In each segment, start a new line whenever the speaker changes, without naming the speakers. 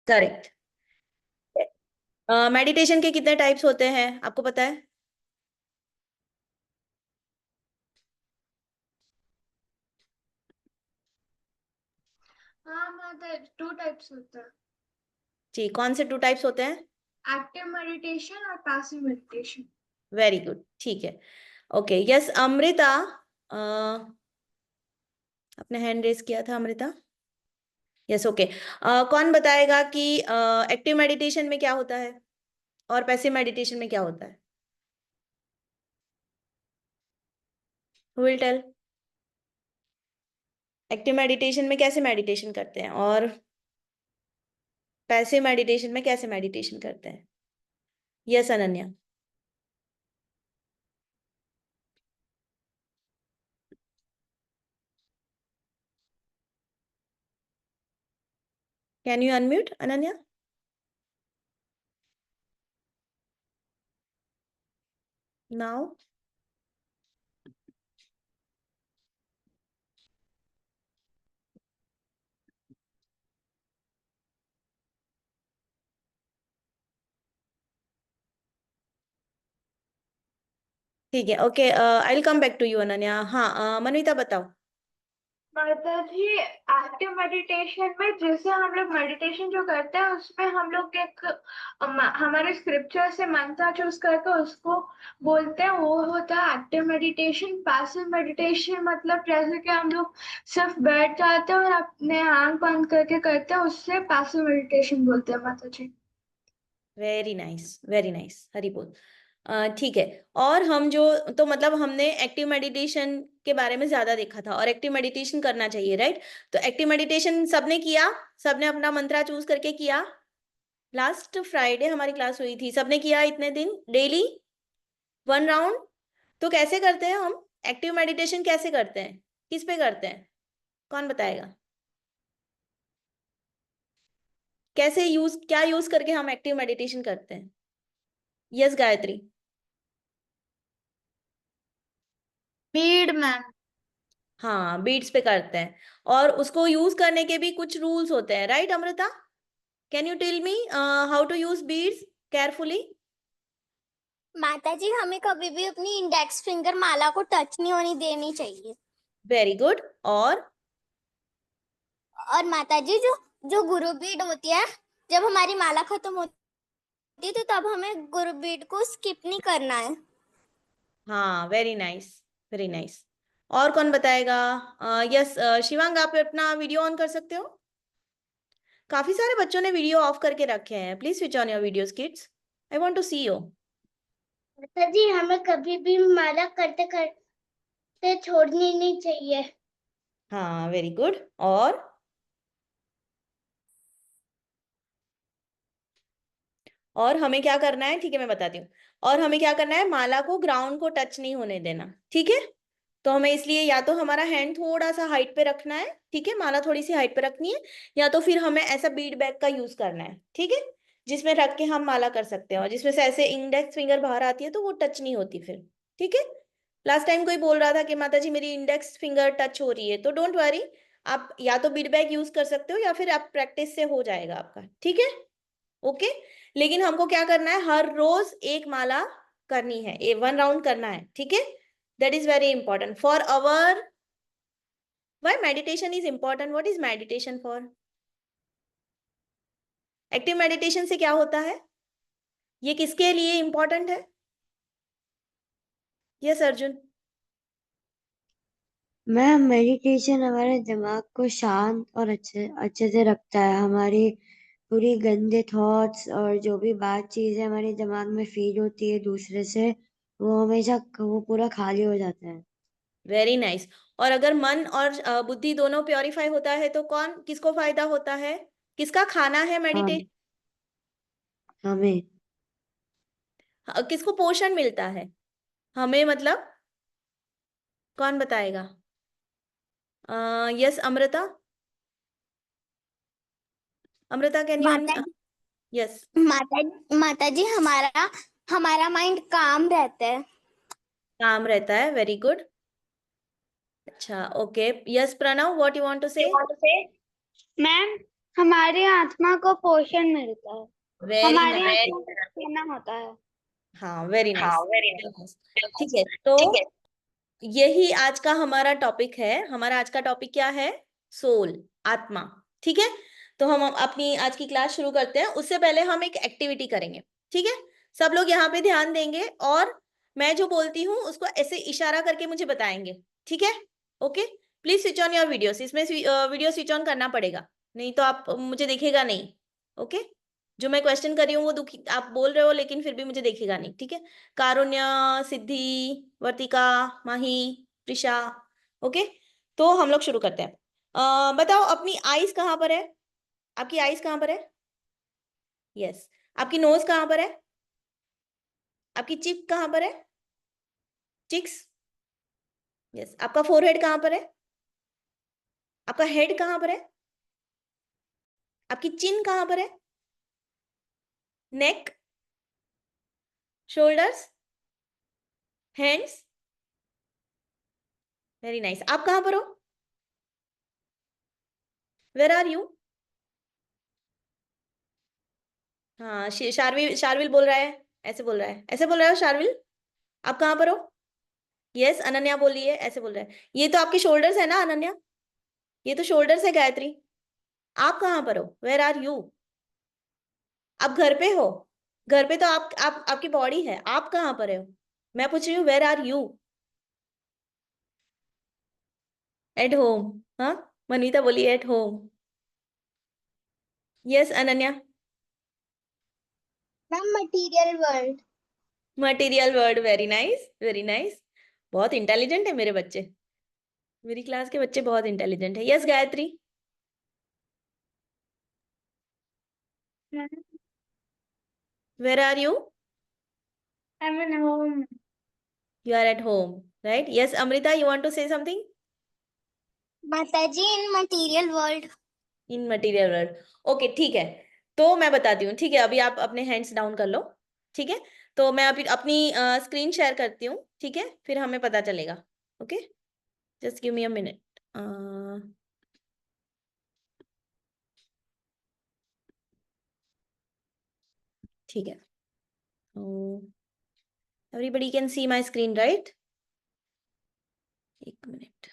Correct. Meditation के कितने types होते हैं आपको पता है?
हाँ माता, 2 टाइप्स होता है।
जी, कौन से 2 टाइप्स होते हैं?
एक्टिव मेडिटेशन और पैसिव मेडिटेशन।
वेरी गुड, ठीक है। ओके, यस अमृता, आपने हैंड रेज किया था अमृता। Yes, okay. कौन बताएगा कि एक्टिव मेडिटेशन में क्या होता है और पैसिव मेडिटेशन में क्या होता है? Who will tell? Active meditation में कैसे मेडिटेशन करते हैं और पैसिव मेडिटेशन में कैसे मेडिटेशन करते हैं? Yes Ananya. Can you unmute Ananya? Now. ठीक है, okay, I will come back to you Ananya. हाँ, मनविता बताओ।
माता जी, एक्टिव मेडिटेशन में जैसे हम लोग मेडिटेशन जो करते हैं उसमें हम लोग एक हमारे स्क्रिप्चर से मंत्र चूज करके उसको बोलते हैं, वो होता है एक्टिव मेडिटेशन। पैसिव मेडिटेशन मतलब जैसे कि हम लोग सिर्फ बैठ जाते हैं और अपने आंख बंद करके करते हैं, उससे पैसिव मेडिटेशन बोलते हैं माता जी।
वेरी नाइस, वेरी नाइस, हरी बोल। ठीक है। और हम जो, तो मतलब हमने एक्टिव मेडिटेशन के बारे में ज्यादा देखा था और एक्टिव मेडिटेशन करना चाहिए, राइट? तो एक्टिव मेडिटेशन सबने किया? सबने अपना मंत्रा चूज करके किया? लास्ट फ्राइडे हमारी क्लास हुई थी, सबने किया इतने दिन डेली 1 राउंड? तो कैसे करते हैं हम एक्टिव मेडिटेशन, कैसे करते हैं, किस पे करते हैं, कौन बताएगा? कैसे यूज, क्या यूज करके हम एक्टिव मेडिटेशन करते हैं? यस गायत्री।
बीड मैम।
हाँ, बीट्स पे करते हैं और उसको यूज करने के भी कुछ रूल्स होते हैं, right Amrita? Can you tell me how to use beads carefully?
माता जी, हमें कभी भी अपनी इंडेक्स फिंगर माला को टच नहीं होने देनी चाहिए।
Very good.
और माता जी, जो जो गुरु बीड होती है, जब हमारी माला खत्म होती है तो तब हमें गुरु बीड को स्किप नहीं करना है।
हाँ, वेरी नाइस, वेरी नाइस। और कौन बताएगा? यस, शिवांग, आप अपना वीडियो ऑन कर सकते हो? काफी सारे बच्चों ने वीडियो ऑफ करके रखे हैं, please switch on your videos kids, I want to see you.
माता जी, हमें कभी भी माला करते करते छोड़नी नहीं चाहिए।
हाँ, वेरी गुड। और हमें क्या करना है, ठीक है मैं बताती हूँ। और हमें क्या करना है, माला को ग्राउंड को टच नहीं होने देना, ठीक है? तो हमें इसलिए या तो हमारा हैंड थोड़ा सा हाइट पे रखना है, ठीक है, माला थोड़ी सी हाइट पे रखनी है, या तो फिर हमें ऐसा बीड बैग का यूज करना है, ठीक है, जिसमें रख के हम माला कर सकते हैं और जिसमें से ऐसे इंडेक्स फिंगर बाहर आती है तो वो टच नहीं होती फिर, ठीक है? लास्ट टाइम कोई बोल रहा था कि माता जी मेरी इंडेक्स फिंगर टच हो रही है, तो डोंट वरी, आप या तो बीड बैग यूज कर सकते हो या फिर आप प्रैक्टिस से हो जाएगा आपका, ठीक है? ओके। लेकिन हमको क्या करना है, हर रोज एक माला करनी है, 1 राउंड करना है, ठीक है? That is very important for our, why meditation is important, what is meditation for? Active meditation से क्या होता है, ये किसके लिए इंपॉर्टेंट है? यस अर्जुन।
मैम, मेडिटेशन हमारे दिमाग को शांत और अच्छे अच्छे से रखता है। हमारी पूरी गंदे थॉट्स और जो भी बात चीजें हमारे दिमाग में फील होती है दूसरे से, वो हमेशा वो पूरा खाली हो जाता है।
Very nice. और अगर मन और बुद्धि दोनों प्योरीफाई होता है तो कौन, किसको फायदा होता है, किसका खाना है मेडिटेशन?
हम हमें
किसको पोषण मिलता है? हमें मतलब कौन बताएगा? Yes Amrita, Amrita can you?
माता
यस।
माता जी, हमारा हमारा माइंड काम रहता है।
काम रहता है, वेरी गुड। अच्छा, okay, yes Pranav, what you want to say?
Ma'am, हमारी आत्मा को पोषण मिलता है।
वेरी
हमारी
नाइस।
आत्मा को खाना होता है।
हाँ, वेरी नाइस। ठीक है, तो यही आज का हमारा टॉपिक है। हमारा आज का टॉपिक क्या है? सोल, आत्मा। ठीक है, तो हम अपनी आज की क्लास शुरू करते हैं। उससे पहले हम एक एक्टिविटी करेंगे। ठीक है, सब लोग यहाँ पे ध्यान देंगे और मैं जो बोलती हूँ उसको ऐसे इशारा करके मुझे बताएंगे। ठीक है, okay. Please switch on your videos. इसमें वीडियो स्विच ऑन करना पड़ेगा, नहीं तो आप मुझे देखेगा नहीं। ओके, जो मैं क्वेश्चन कर रही हूँ वो दुखी आप बोल रहे हो, लेकिन फिर भी मुझे देखेगा नहीं। ठीक है, कारुण्य, सिद्धि, वर्तिका, माही, प्रिशा। ओके, तो हम लोग शुरू करते हैं। बताओ अपनी आईज कहाँ पर है? आपकी आईज कहाँ पर है? यस। आपकी नोज कहाँ पर है? आपकी चिक कहाँ पर है? चिक्स। यस। आपका फोरहेड कहाँ पर है? आपका हेड कहाँ पर है? आपकी चिन कहाँ पर है? Neck, shoulders, hands. Very nice. आप कहाँ पर हो? Where are you? हाँ, शार्विल, शार्विल बोल रहा है, ऐसे बोल रहा है, ऐसे बोल रहा है शार्विल। आप कहाँ पर हो? यस, अनन्या बोली है, ऐसे बोल रहा है। ये तो आपके शोल्डर्स है ना अनन्या? ये तो शोल्डर्स है गायत्री। आप कहाँ पर हो? Where are you? आप घर पे हो? घर पे तो आप आपकी बॉडी है। आप कहाँ पर हो? मैं पूछ रही हूँ where are you? At home. हाँ, मनवीता बोली at home. Yes Ananya.
Ma'am material world.
Material word, very nice, very nice. बहुत इंटेलिजेंट है मेरे बच्चे। मेरी क्लास के बच्चे बहुत इंटेलिजेंट है। Yes Gayatri. Where are you?
I'm in home.
You are at home, right? Yes Amrita, you want to say something?
माताजी in material world.
In material world. Okay, ठीक है, तो मैं बताती हूँ। ठीक है, अभी आप अपने हैंड्स डाउन कर लो। ठीक है, तो मैं अभी अपनी स्क्रीन शेयर करती हूँ। ठीक है, फिर हमें पता चलेगा। Okay, just give me a minute. ठीक है, everybody can see my screen right? एक मिनट।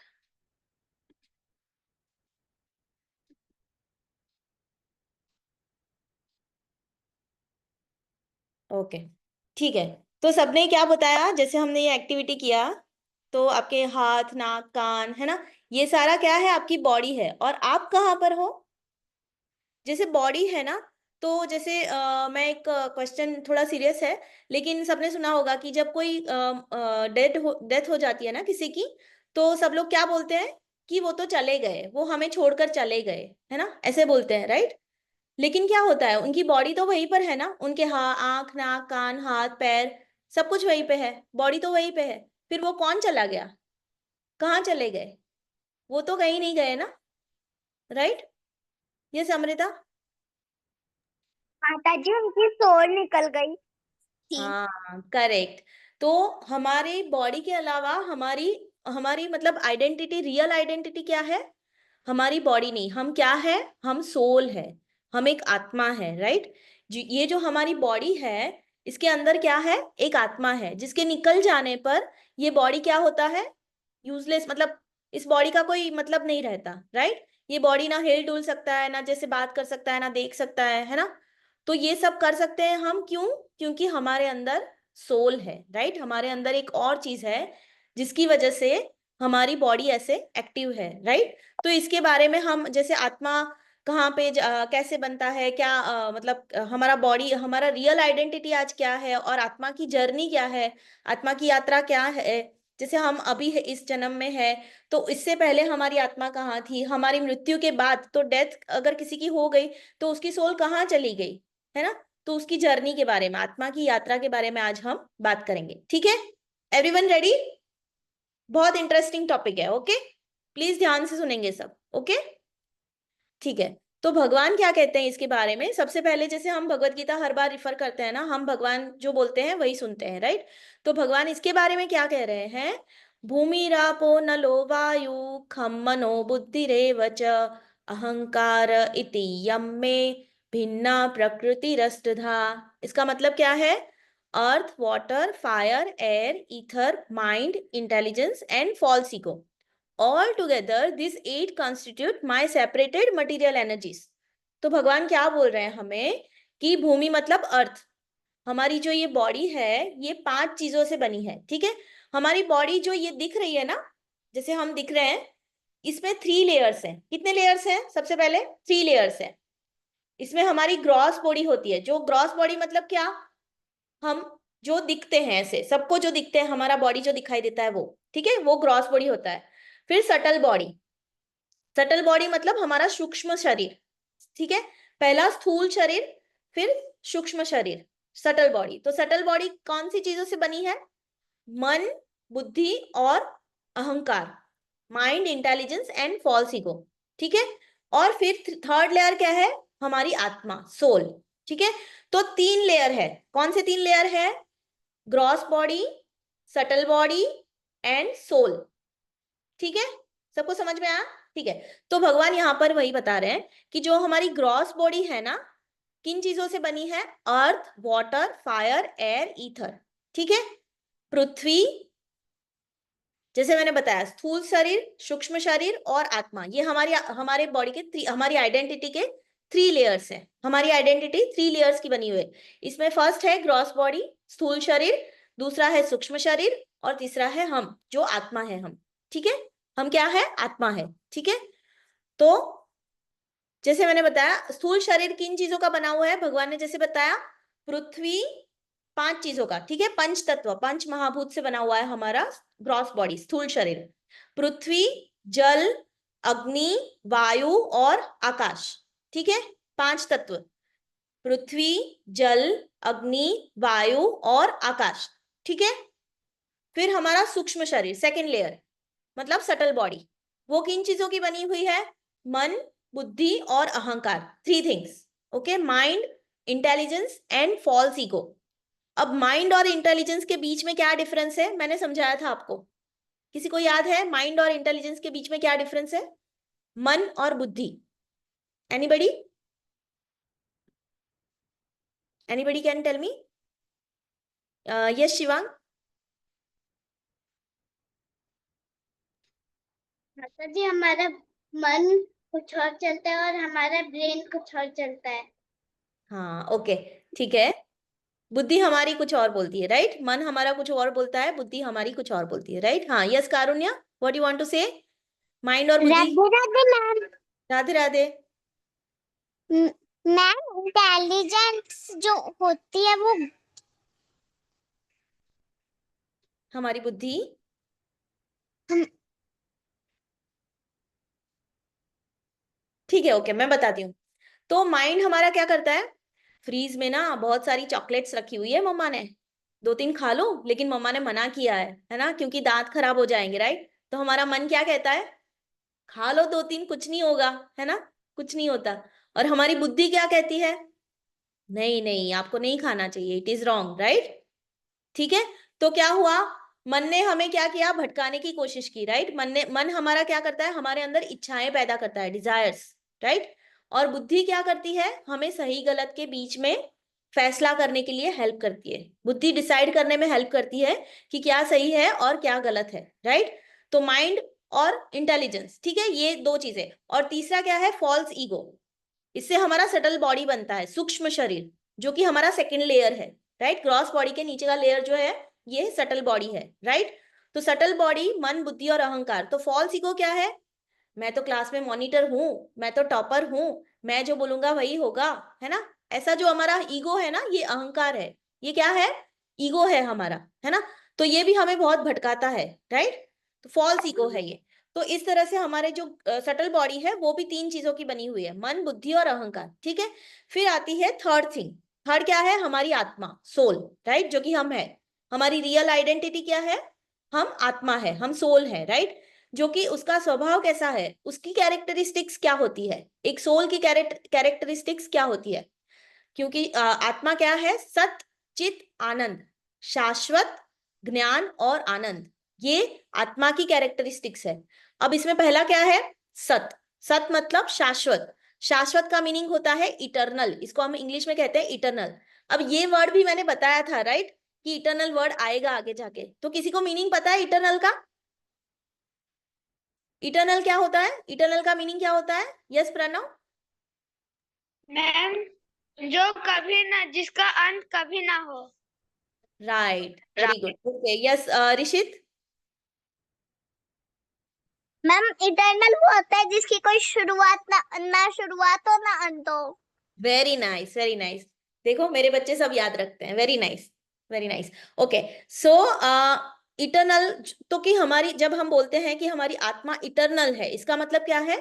ओके, ठीक है, तो सबने क्या बताया? जैसे हमने ये एक्टिविटी किया, तो आपके हाथ, नाक, कान, है ना, ये सारा क्या है? आपकी बॉडी है। और आप कहाँ पर हो? जैसे बॉडी है ना, तो जैसे मैं एक क्वेश्चन थोड़ा सीरियस है, लेकिन सबने सुना होगा कि जब कोई डेथ हो जाती है ना किसी की, तो सब लोग क्या बोलते हैं? कि वो तो चले गए, वो हमें छोड़कर चले गए, है ना, ऐसे बोलते हैं, राइट? लेकिन क्या होता है, उनकी बॉडी तो वहीं पर है ना, उनके आंख, नाक, कान, हाथ, पैर, सब कुछ वहीं पे है, बॉडी तो वहीं पे है। फिर वो कौन चला गया? कहाँ चले गए? वो तो कहीं नहीं गए ना, राइट? ये अमृता।
माताजी उनकी सोल निकल गई थी।
हाँ, करेक्ट। तो हमारी बॉडी के अलावा हमारी हमारी मतलब आइडेंटिटी, रियल आइडेंटिटी क्या है? हमारी बॉडी नहीं, हम क्या है? हम सोल है, हम एक आत्मा है, राइट? ये जो हमारी बॉडी है, इसके अंदर क्या है? एक आत्मा है, जिसके निकल जाने पर ये बॉडी क्या होता है? यूजलेस, मतलब इस बॉडी का कोई मतलब नहीं रहता, राइट? ये बॉडी ना हिल डुल सकता है, ना जैसे बात कर सकता है, ना देख सकता है ना? तो ये सब कर सकते हैं हम, क्यों? क्योंकि हमारे अंदर सोल है, राइट? हमारे अंदर एक और चीज है जिसकी वजह से हमारी बॉडी ऐसे एक्टिव है, राइट? तो इसके बारे में हम, जैसे आत्मा कहाँ पे कैसे बनता है, क्या मतलब हमारा बॉडी, हमारा रियल आइडेंटिटी आज क्या है, और आत्मा की जर्नी क्या है, आत्मा की यात्रा क्या है। जैसे हम अभी इस जन्म में है, तो इससे पहले हमारी आत्मा कहाँ थी, हमारी मृत्यु के बाद, तो डेथ अगर किसी की हो गई तो उसकी सोल कहाँ चली गई, है ना? तो उसकी जर्नी के बारे में, आत्मा की यात्रा के बारे में आज हम बात करेंगे। ठीक है, एवरीवन रेडी? बहुत इंटरेस्टिंग टॉपिक है। ओके, प्लीज ध्यान से सुनेंगे सब। ओके, ठीक है, तो भगवान क्या कहते हैं इसके बारे में? सबसे पहले, जैसे हम भगवत गीता हर बार रिफर करते हैं ना, हम भगवान जो बोलते हैं वही सुनते हैं, राइट? तो भगवान इसके बारे में क्या कह रहे हैं? भूमि रापो नलो वायु खम मनो बुद्धिरेव च अहंकार इति यम में भिन्ना प्रकृतिरष्टधा। इसका मतलब क्या है? Earth, water, fire, air, ether, mind, intelligence and false ego, all together this 8 constitute my separated material energies. तो भगवान क्या बोल रहे हैं हमें कि भूमि मतलब अर्थ, हमारी जो ये बॉडी है ये 5 चीजों से बनी है, ठीक है। हमारी बॉडी जो ये दिख रही है ना, जैसे हम दिख रहे हैं, इसमें 3 लेयर्स हैं। कितने लेयर्स हैं? सबसे पहले 3 लेयर्स हैं। इसमें हमारी ग्रॉस बॉडी होती है। जो ग्रॉस बॉडी मतलब क्या? हम जो दिखते हैं ऐसे, सबको जो दिखते हैं, हमारा बॉडी जो दिखाई देता है वो, ठीक है, वो ग्रॉस बॉडी होता है। फिर सटल बॉडी, सटल बॉडी मतलब हमारा सूक्ष्म शरीर, ठीक है। पहला स्थूल शरीर, फिर सूक्ष्म शरीर, सटल बॉडी। तो सटल बॉडी कौन सी चीजों से बनी है? मन, बुद्धि और अहंकार, mind, intelligence and false ego, ठीक है। और फिर थर्ड लेयर क्या है? हमारी आत्मा, सोल, ठीक है। तो 3 लेयर है। कौन से 3 लेयर है? Gross body, subtle body and soul, ठीक है। सबको समझ में आया? ठीक है। तो भगवान यहां पर वही बता रहे हैं कि जो हमारी ग्रॉस बॉडी है ना, किन चीजों से बनी है? Earth, water, fire, air, ether, ठीक है। पृथ्वी, जैसे मैंने बताया, स्थूल शरीर, सूक्ष्म शरीर और आत्मा, ये हमारे बॉडी के हमारी आइडेंटिटी के 3 लेयर्स हैं। हमारी आइडेंटिटी 3 लेयर्स की बनी हुई है। इसमें फर्स्ट है ग्रॉस बॉडी, स्थूल शरीर, दूसरा है सूक्ष्म शरीर और तीसरा है हम, जो आत्मा है हम, ठीक है। हम क्या है? आत्मा है, ठीक है। तो जैसे मैंने बताया, स्थूल शरीर किन चीजों का बना हुआ है? भगवान ने जैसे बताया, पृथ्वी, 5 चीजों का, ठीक है। पंच तत्व, 5 महाभूत से बना हुआ है हमारा ग्रॉस बॉडी, स्थूल शरीर। पृथ्वी, जल, अग्नि, वायु और आकाश, ठीक है। 5 तत्व, पृथ्वी, जल, अग्नि, वायु और आकाश, ठीक है। फिर हमारा सूक्ष्म शरीर, सेकेंड लेयर, मतलब सटल बॉडी, वो किन चीजों की बनी हुई है? मन, बुद्धि और अहंकार, 3 things, okay. Mind, intelligence and false ego. अब माइंड और इंटेलिजेंस के बीच में क्या डिफरेंस है? मैंने समझाया था आपको, किसी को याद है माइंड और इंटेलिजेंस के बीच में क्या डिफरेंस है? मन और बुद्धि। Anybody? Anybody can tell me? Yes Shivang?
माता जी, हमारा मन कुछ और चलता है और हमारा ब्रेन कुछ और चलता है।
हाँ, ओके, ठीक है। बुद्धि हमारी कुछ और बोलती है, राइट। मन हमारा कुछ और बोलता है, बुद्धि हमारी कुछ और बोलती है, राइट। हाँ, yes Karunya, what you want to say? Mind और बुद्धि।
Radhe Radhe ma'am.
Radhe Radhe.
Ma'am, intelligence जो होती है वो
हमारी बुद्धि।
हम
ठीक है, ओके, मैं बताती हूँ। तो माइंड हमारा क्या करता है? फ्रीज में ना बहुत सारी चॉकलेट्स रखी हुई है मम्मा ने, 2-3 खा लो, लेकिन मम्मा ने मना किया है ना, क्योंकि दांत खराब हो जाएंगे, राइट। तो हमारा मन क्या कहता है? खा लो 2-3, कुछ नहीं होगा, है ना, कुछ नहीं होता। और हमारी बुद्धि क्या कहती है? नहीं नहीं, आपको नहीं खाना चाहिए, इट इज रॉन्ग, राइट। ठीक है। तो क्या हुआ? मन ने हमें क्या किया? भटकाने की कोशिश की, राइट। मन हमारा क्या करता है? हमारे अंदर इच्छाएं पैदा करता है, डिजायर्स, राइट। और बुद्धि क्या करती है? हमें सही गलत के बीच में फैसला करने के लिए हेल्प करती है। बुद्धि डिसाइड करने में हेल्प करती है कि क्या सही है और क्या गलत है, राइट। तो माइंड और इंटेलिजेंस, ठीक है, ये 2 चीजें। और तीसरा क्या है? False ego. इससे हमारा सटल बॉडी बनता है, सूक्ष्म शरीर, जो कि हमारा सेकेंड लेयर है, राइट। ग्रॉस बॉडी के नीचे का लेयर जो है ये सटल बॉडी है, राइट। तो सटल बॉडी, मन, बुद्धि और अहंकार। तो फॉल्स ईगो क्या है? मैं तो क्लास में मॉनिटर हूं, मैं तो टॉपर हूं, मैं जो बोलूंगा वही होगा, है ना। ऐसा जो हमारा ईगो है ना, ये अहंकार है। ये क्या है? ईगो है हमारा, है ना। तो ये भी हमें बहुत भटकाता है, राइट। तो फॉल्स ईगो है ये। तो इस तरह से हमारे जो सटल बॉडी है वो भी 3 चीजों की बनी हुई है, मन, बुद्धि और अहंकार, ठीक है। फिर आती है थर्ड थिंग। थर्ड क्या है? हमारी आत्मा, सोल, राइट, जो कि हम है। हमारी रियल आइडेंटिटी क्या है? हम आत्मा है, हम सोल है, राइट। जो कि उसका स्वभाव कैसा है, उसकी कैरेक्टरिस्टिक्स क्या होती है, एक सोल की कैरेक्टरिस्टिक्स क्या होती है? क्योंकि आत्मा क्या है? सत, चित, आनंद, शाश्वत, ज्ञान और आनंद, ये आत्मा की कैरेक्टरिस्टिक्स है। अब इसमें पहला क्या है? सत। सत मतलब शाश्वत, शाश्वत का मीनिंग होता है इटर्नल, इसको हम इंग्लिश में कहते हैं इटर्नल। अब ये वर्ड भी मैंने बताया था राइट, कि इटर्नल वर्ड आएगा आगे जाके, तो किसी को मीनिंग पता है इटर्नल का? इटर्नल क्या होता है, इटर्नल का मीनिंग क्या होता है? यस प्रणव।
मैम, जो कभी ना, जिसका अंत कभी ना हो।
Right, very good, okay yes Rishit.
Ma'am eternal वो होता है जिसकी कोई शुरुआत ना शुरुआत हो ना अंत हो।
वेरी नाइस, वेरी नाइस, देखो मेरे बच्चे सब याद रखते हैं, very nice, very nice. Okay, so eternal, तो कि हमारी, जब हम बोलते हैं कि हमारी आत्मा इटर्नल है, इसका मतलब क्या है?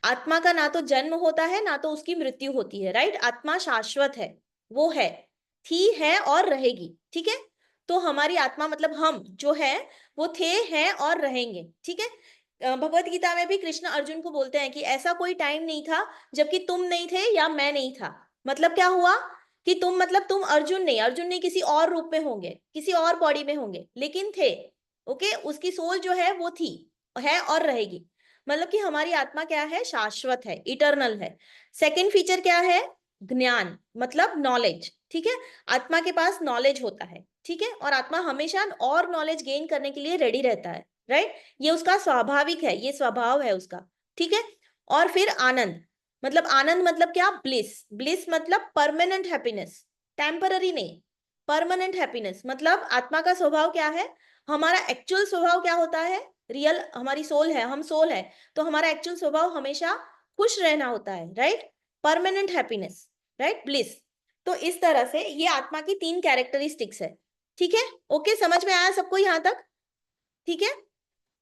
आत्मा का ना तो जन्म होता है ना तो उसकी मृत्यु होती है, राइट। आत्मा शाश्वत है, वो है, थी, है और रहेगी, ठीक है। तो हमारी आत्मा मतलब हम जो है वो थे, हैं और रहेंगे, ठीक है। भगवत गीता में भी कृष्ण अर्जुन को बोलते हैं कि ऐसा कोई टाइम नहीं था जबकि तुम नहीं थे या मैं नहीं था। मतलब क्या हुआ कि तुम, मतलब तुम अर्जुन नहीं किसी और रूप में होंगे, किसी और बॉडी में होंगे, लेकिन थे, ओके। उसकी सोल जो है वो थी, है और रहेगी। मतलब कि हमारी आत्मा क्या है? शाश्वत है, इटर्नल है। सेकंड फीचर क्या है? ज्ञान, मतलब नॉलेज, ठीक है। आत्मा के पास नॉलेज होता है, ठीक है, और आत्मा हमेशा और नॉलेज गेन करने के लिए रेडी रहता है, राइट। ये उसका स्वाभाविक है, ये स्वभाव है उसका, ठीक है। और फिर आनंद, मतलब आनंद मतलब क्या? ब्लिस, ब्लिस मतलब परमानेंट हैप्पीनेस, टेम्पररी नहीं, परमानेंट हैप्पीनेस। मतलब आत्मा का स्वभाव क्या है? हमारा एक्चुअल स्वभाव क्या होता है? रियल, हमारी सोल है, हम सोल है, तो हमारा एक्चुअल स्वभाव हमेशा खुश रहना होता है, right. Permanent happiness, right, bliss. तो इस तरह से ये आत्मा की 3 कैरेक्टरिस्टिक्स है, ठीक है। ओके, समझ में आया सबको यहां तक? ठीक है।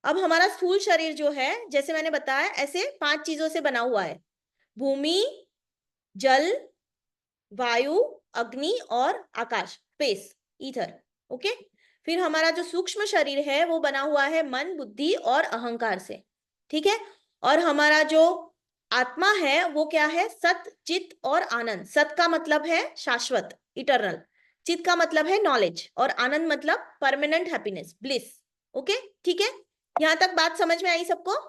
अब हमारा स्थूल शरीर जो है, जैसे मैंने बताया, ऐसे 5 चीजों से बना हुआ है, भूमि, जल, वायु, अग्नि और आकाश, स्पेस, ईथर, ओके। फिर हमारा जो सूक्ष्म शरीर है वो बना हुआ है मन, बुद्धि और अहंकार से, ठीक है। और हमारा जो आत्मा है वो क्या है? सत, चित और आनंद। सत का मतलब है शाश्वत, इटर्नल, चित का मतलब है नॉलेज, और आनंद मतलब परमानेंट हैप्पीनेस, ब्लिस, ओके। ठीक है, यहां तक बात समझ में आई सबको?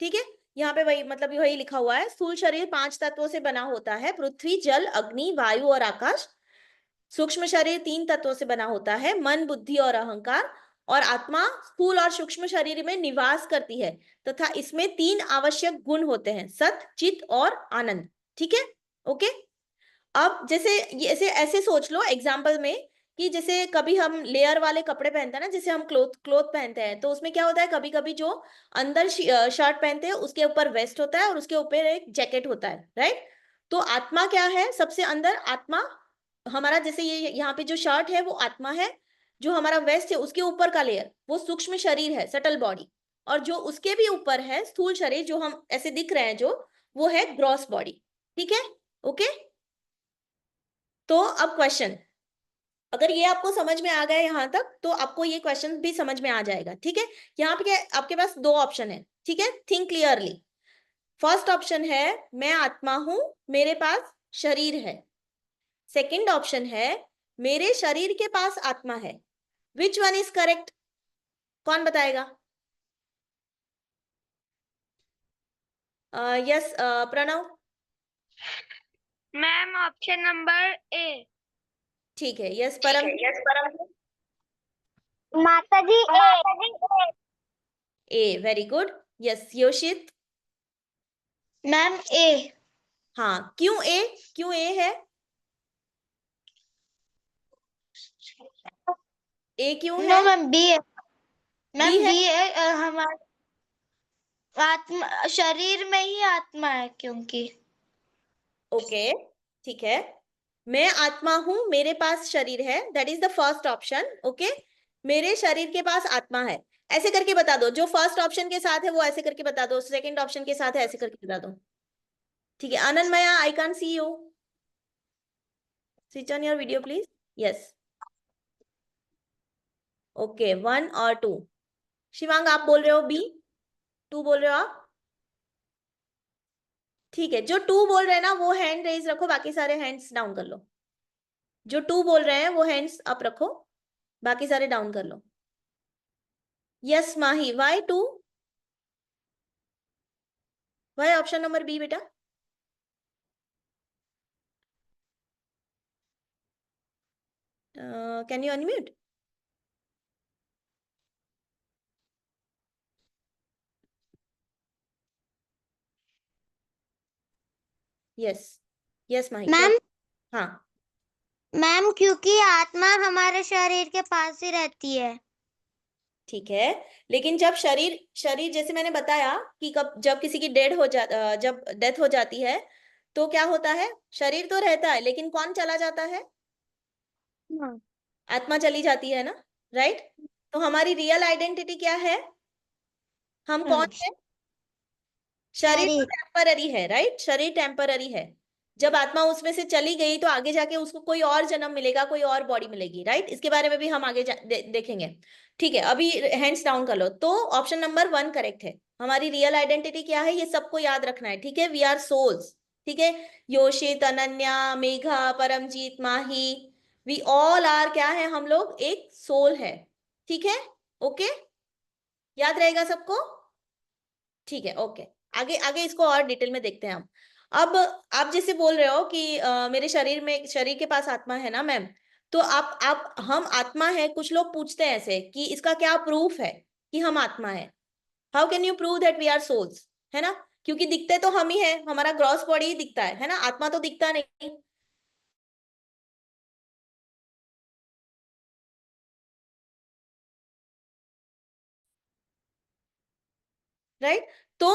ठीक है, यहाँ पे वही, मतलब वही लिखा हुआ है, स्थूल शरीर 5 तत्वों से बना होता है, पृथ्वी, जल, अग्नि, वायु और आकाश। सूक्ष्म शरीर 3 तत्वों से बना होता है, मन, बुद्धि और अहंकार। और आत्मा स्थूल और सूक्ष्म शरीर में निवास करती है तथा इसमें 3 आवश्यक गुण होते हैं, सत, चित और आनंद, ठीक है। ओके, अब जैसे ये ऐसे ऐसे सोच लो एग्जाम्पल में, कि जैसे कभी हम लेयर वाले कपड़े पहनते हैं ना, जैसे हम क्लोथ क्लोथ पहनते हैं, तो उसमें क्या होता है, कभी कभी जो अंदर शर्ट पहनते हैं उसके ऊपर वेस्ट होता है और उसके ऊपर एक जैकेट होता है, राइट। तो आत्मा क्या है? सबसे अंदर आत्मा हमारा, जैसे ये यहाँ पे जो शर्ट है वो आत्मा है, जो हमारा वेस्ट है उसके ऊपर का लेयर वो सूक्ष्म शरीर है, सटल बॉडी, और जो उसके भी ऊपर है स्थूल शरीर, जो हम ऐसे दिख रहे हैं जो, वो है ग्रॉस बॉडी, ठीक है। ओके, तो अब क्वेश्चन, अगर ये आपको समझ में आ गया यहां तक, तो आपको ये क्वेश्चन भी समझ में आ जाएगा, ठीक है। यहाँ पे आपके पास 2 ऑप्शन है, ठीक है, थिंक क्लियरली। फर्स्ट ऑप्शन है मैं आत्मा हूं, मेरे पास शरीर है। सेकंड ऑप्शन है मेरे शरीर के पास आत्मा है। Which one is correct? कौन बताएगा? Yes Pranav.
Ma'am, option number A.
ठीक है, यस परम।
माता जी
A, very good. Yes Yoshit.
Ma'am, A.
हाँ, क्यों ए? क्यों ए है? ए क्यों है?
नो मैम, बी है।
बी
मैम,
है?
बी है, हमारे आत्मा, शरीर में ही आत्मा है क्योंकि।
ओके, ठीक है, मैं आत्मा हूं, मेरे पास शरीर है, that is the first option, okay. मेरे शरीर के पास आत्मा है, ऐसे करके बता दो, जो फर्स्ट ऑप्शन के साथ है वो ऐसे करके बता दो, सेकंड ऑप्शन के साथ है ऐसे करके बता दो, ठीक है। Ananmaya, I can't see you, switch on your video please. Yes, okay, 1 और 2। शिवांग आप बोल रहे हो बी, 2 बोल रहे हो आप, ठीक है। जो 2 बोल रहे हैं ना वो हैंड रेज रखो, बाकी सारे हैंड्स डाउन कर लो। जो 2 बोल रहे हैं वो हैंड्स अप रखो, बाकी सारे डाउन कर लो। Yes Mahi, why 2? Why option number b बेटा? Can you unmute? Yes, yes Mahi,
ma'am
हाँ
मैम क्योंकि आत्मा हमारे शरीर के पास ही रहती है।
ठीक है, लेकिन जब शरीर शरीर जैसे मैंने बताया कि कब जब किसी की जब डेथ हो जाती है तो क्या होता है, शरीर तो रहता है लेकिन कौन चला जाता है?
हाँ।
आत्मा चली जाती है ना, राइट? तो हमारी रियल आइडेंटिटी क्या है? हम कौन है? शरीर तो
शरीर।
टेम्पररी है, राइट? शरीर टेम्पररी है। जब आत्मा उसमें से चली गई तो आगे जाके उसको कोई और जन्म मिलेगा, कोई और बॉडी मिलेगी, राइट? इसके बारे में भी हम आगे देखेंगे। ठीक है, अभी हैंड्स डाउन कर लो। तो ऑप्शन नंबर 1 करेक्ट है। हमारी रियल आइडेंटिटी क्या है, ये सबको याद रखना है, ठीक है? वी आर सोल्स, ठीक है? योशित, अनन्या, मेघा, परमजीत, माही, वी ऑल आर क्या है, हम लोग एक सोल है, ठीक है? ओके, याद रहेगा सबको? ठीक है, ओके। आगे आगे इसको और डिटेल में देखते हैं हम। अब आप जैसे बोल रहे हो कि मेरे शरीर के पास आत्मा है ना मैम, तो आप हम आत्मा है, कुछ लोग पूछते हैं ऐसे कि इसका क्या प्रूफ है कि हम आत्मा है? How can you prove that we are souls, है ना? क्योंकि दिखते तो हम ही है, हमारा ग्रॉस बॉडी ही दिखता है ना? आत्मा तो दिखता नहीं, राइट? तो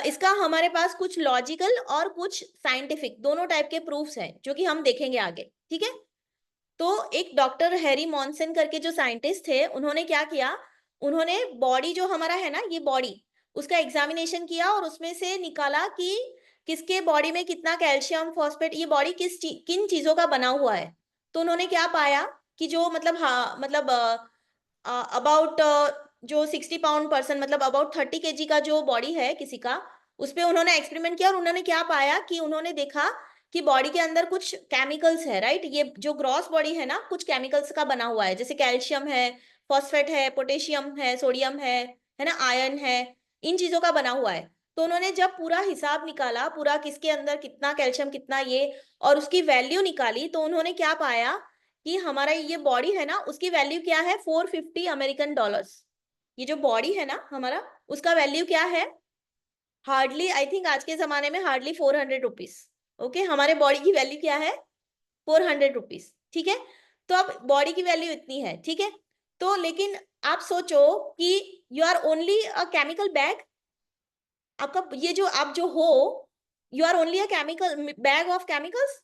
इसका हमारे पास कुछ लॉजिकल और कुछ साइंटिफिक दोनों टाइप के प्रूफ्स हैं जो कि हम देखेंगे आगे, ठीक है? तो एक डॉक्टर हैरी मॉन्सन करके जो साइंटिस्ट थे, उन्होंने क्या किया, उन्होंने बॉडी जो हमारा है ना, ये बॉडी, उसका एग्जामिनेशन किया और उसमें से निकाला कि किसके बॉडी में कितना कैल्शियम, फॉस्फेट, ये बॉडी किन चीजों का बना हुआ है। तो उन्होंने क्या पाया कि जो मतलब हाँ मतलब अबाउट जो 60 पाउंड पर्सन, मतलब अबाउट 30 kg का जो बॉडी है किसी का, उस पे उन्होंने एक्सपेरिमेंट किया और उन्होंने क्या पाया कि उन्होंने देखा कि बॉडी के अंदर कुछ केमिकल्स है, राइट? ये जो ग्रॉस बॉडी है ना, कुछ केमिकल्स का बना हुआ है, जैसे कैल्शियम है, फॉस्फेट है, पोटेशियम है, सोडियम है ना, आयरन है, इन चीजों का बना हुआ है। तो उन्होंने जब पूरा हिसाब निकाला, पूरा किसके अंदर कितना कैल्शियम, कितना ये, और उसकी वैल्यू निकाली, तो उन्होंने क्या पाया कि हमारा ये बॉडी है ना, उसकी वैल्यू क्या है, $450। ये जो बॉडी है ना हमारा, उसका वैल्यू क्या है, हार्डली आई थिंक आज के जमाने में हार्डली ₹400। ओके, हमारे बॉडी की वैल्यू क्या है, ₹400, ठीक है? तो अब बॉडी की वैल्यू इतनी है, ठीक है? तो लेकिन आप सोचो कि you are only a chemical bag, आपका ये जो आप जो हो, you are only a chemical bag of chemicals.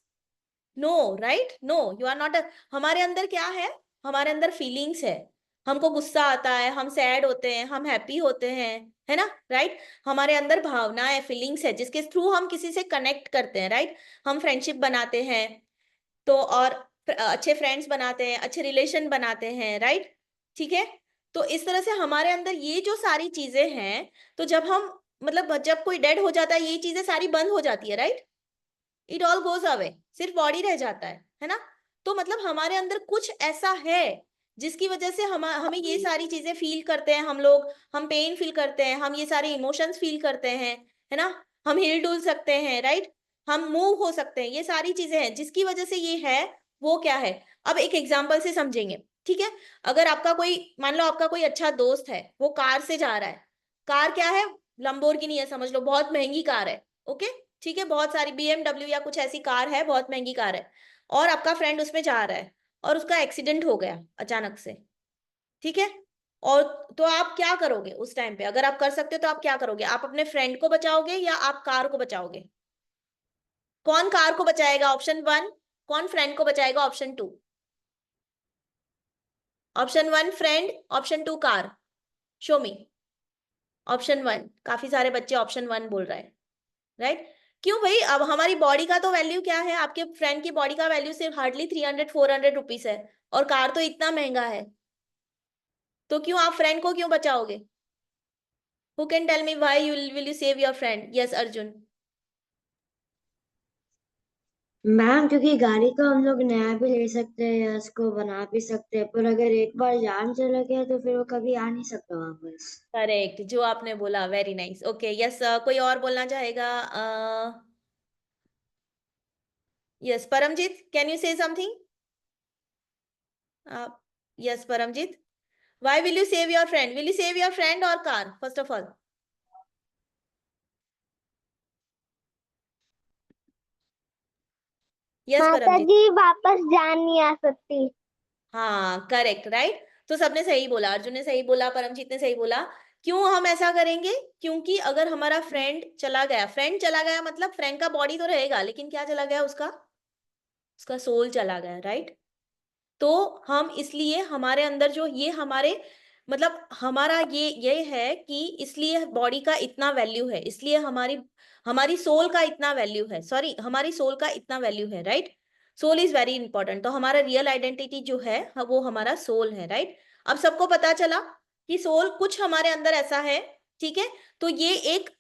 No, right? No, you are not. हमारे अंदर क्या है, हमारे अंदर फीलिंग्स है। हमको गुस्सा आता है, हम सैड होते हैं, हम हैप्पी होते हैं, है ना, राइट? हमारे अंदर भावना है, फीलिंग्स है, जिसके थ्रू हम किसी से कनेक्ट करते हैं, राइट? हम फ्रेंडशिप बनाते हैं, तो और अच्छे फ्रेंड्स बनाते हैं, अच्छे रिलेशन बनाते हैं, राइट? ठीक है? तो इस तरह से हमारे अंदर ये जो सारी चीजें हैं, तो जब हम मतलब जब कोई डेड हो जाता है, ये चीजें सारी बंद हो जाती है, right? It all goes away, सिर्फ बॉडी रह जाता है ना? तो मतलब हमारे अंदर कुछ ऐसा है जिसकी वजह से हमें ये सारी चीजें फील करते हैं हम लोग, हम पेन फील करते हैं, हम ये सारे इमोशंस फील करते हैं, है ना? हम हिल डुल सकते हैं, राइट? हम मूव हो सकते हैं, ये सारी चीजें हैं जिसकी वजह से ये है। वो क्या है, अब एक एग्जाम्पल से समझेंगे, ठीक है? अगर आपका कोई, मान लो आपका कोई अच्छा दोस्त है, वो कार से जा रहा है, कार क्या है, लंबोर्गिनी है समझ लो, बहुत महंगी कार है, ओके? ठीक है, बहुत सारी BMW या कुछ ऐसी कार है, बहुत महंगी कार है, और आपका फ्रेंड उसमें जा रहा है और उसका एक्सीडेंट हो गया अचानक से, ठीक है? और तो आप क्या करोगे उस टाइम पे, अगर आप कर सकते हो तो आप क्या करोगे? आप अपने फ्रेंड को बचाओगे या आप कार को बचाओगे? कौन कार को बचाएगा, ऑप्शन 1? कौन फ्रेंड को बचाएगा, option 2? Option 1 friend, option 2 car, show मी। ऑप्शन 1, काफी सारे बच्चे ऑप्शन 1 बोल रहे हैं, राइट? क्यों भाई, अब हमारी बॉडी का तो वैल्यू क्या है, आपके फ्रेंड की बॉडी का वैल्यू सिर्फ हार्डली 300-400 रुपीज है, और कार तो इतना महंगा है, तो क्यों आप फ्रेंड को क्यों बचाओगे? Who can tell me why you will you save your friend? Yes Arjun.
Ma'am क्योंकि गाड़ी को हम लोग नया भी ले सकते हैं या उसको बना भी सकते हैं, पर अगर एक बार जान चला गया तो फिर वो कभी आ नहीं सकता वापस।
करेक्ट, जो आपने बोला, वेरी नाइस। ओके, यस, कोई और बोलना चाहेगा? Yes, Paramjit, can you say something? Yes, Paramjit, why will you save your friend? Will you save your friend or car, first of all? Yes,
माता
परमजीत।
जी वापस जान नहीं आ सकती।
हाँ, करेक्ट, राइट। तो सबने सही बोला, अर्जुन ने सही बोला, परमजीत ने सही बोला। क्यों हम ऐसा करेंगे? क्योंकि अगर हमारा फ्रेंड चला गया मतलब फ्रेंड का बॉडी तो रहेगा, लेकिन क्या चला गया? उसका सोल चला गया, राइट। तो हम इसलिए हमारे अंदर जो ये हमारे मतलब हमारा ये है कि इसलिए बॉडी का इतना वैल्यू है, इसलिए हमारी हमारी सोल का इतना वैल्यू है, सॉरी, हमारी सोल का इतना वैल्यू है, right. Soul is very important. तो हमारा रियल आइडेंटिटी जो है वो हमारा सोल है, राइट। अब सबको पता चला कि सोल कुछ हमारे अंदर ऐसा है, ठीक है। तो ये एक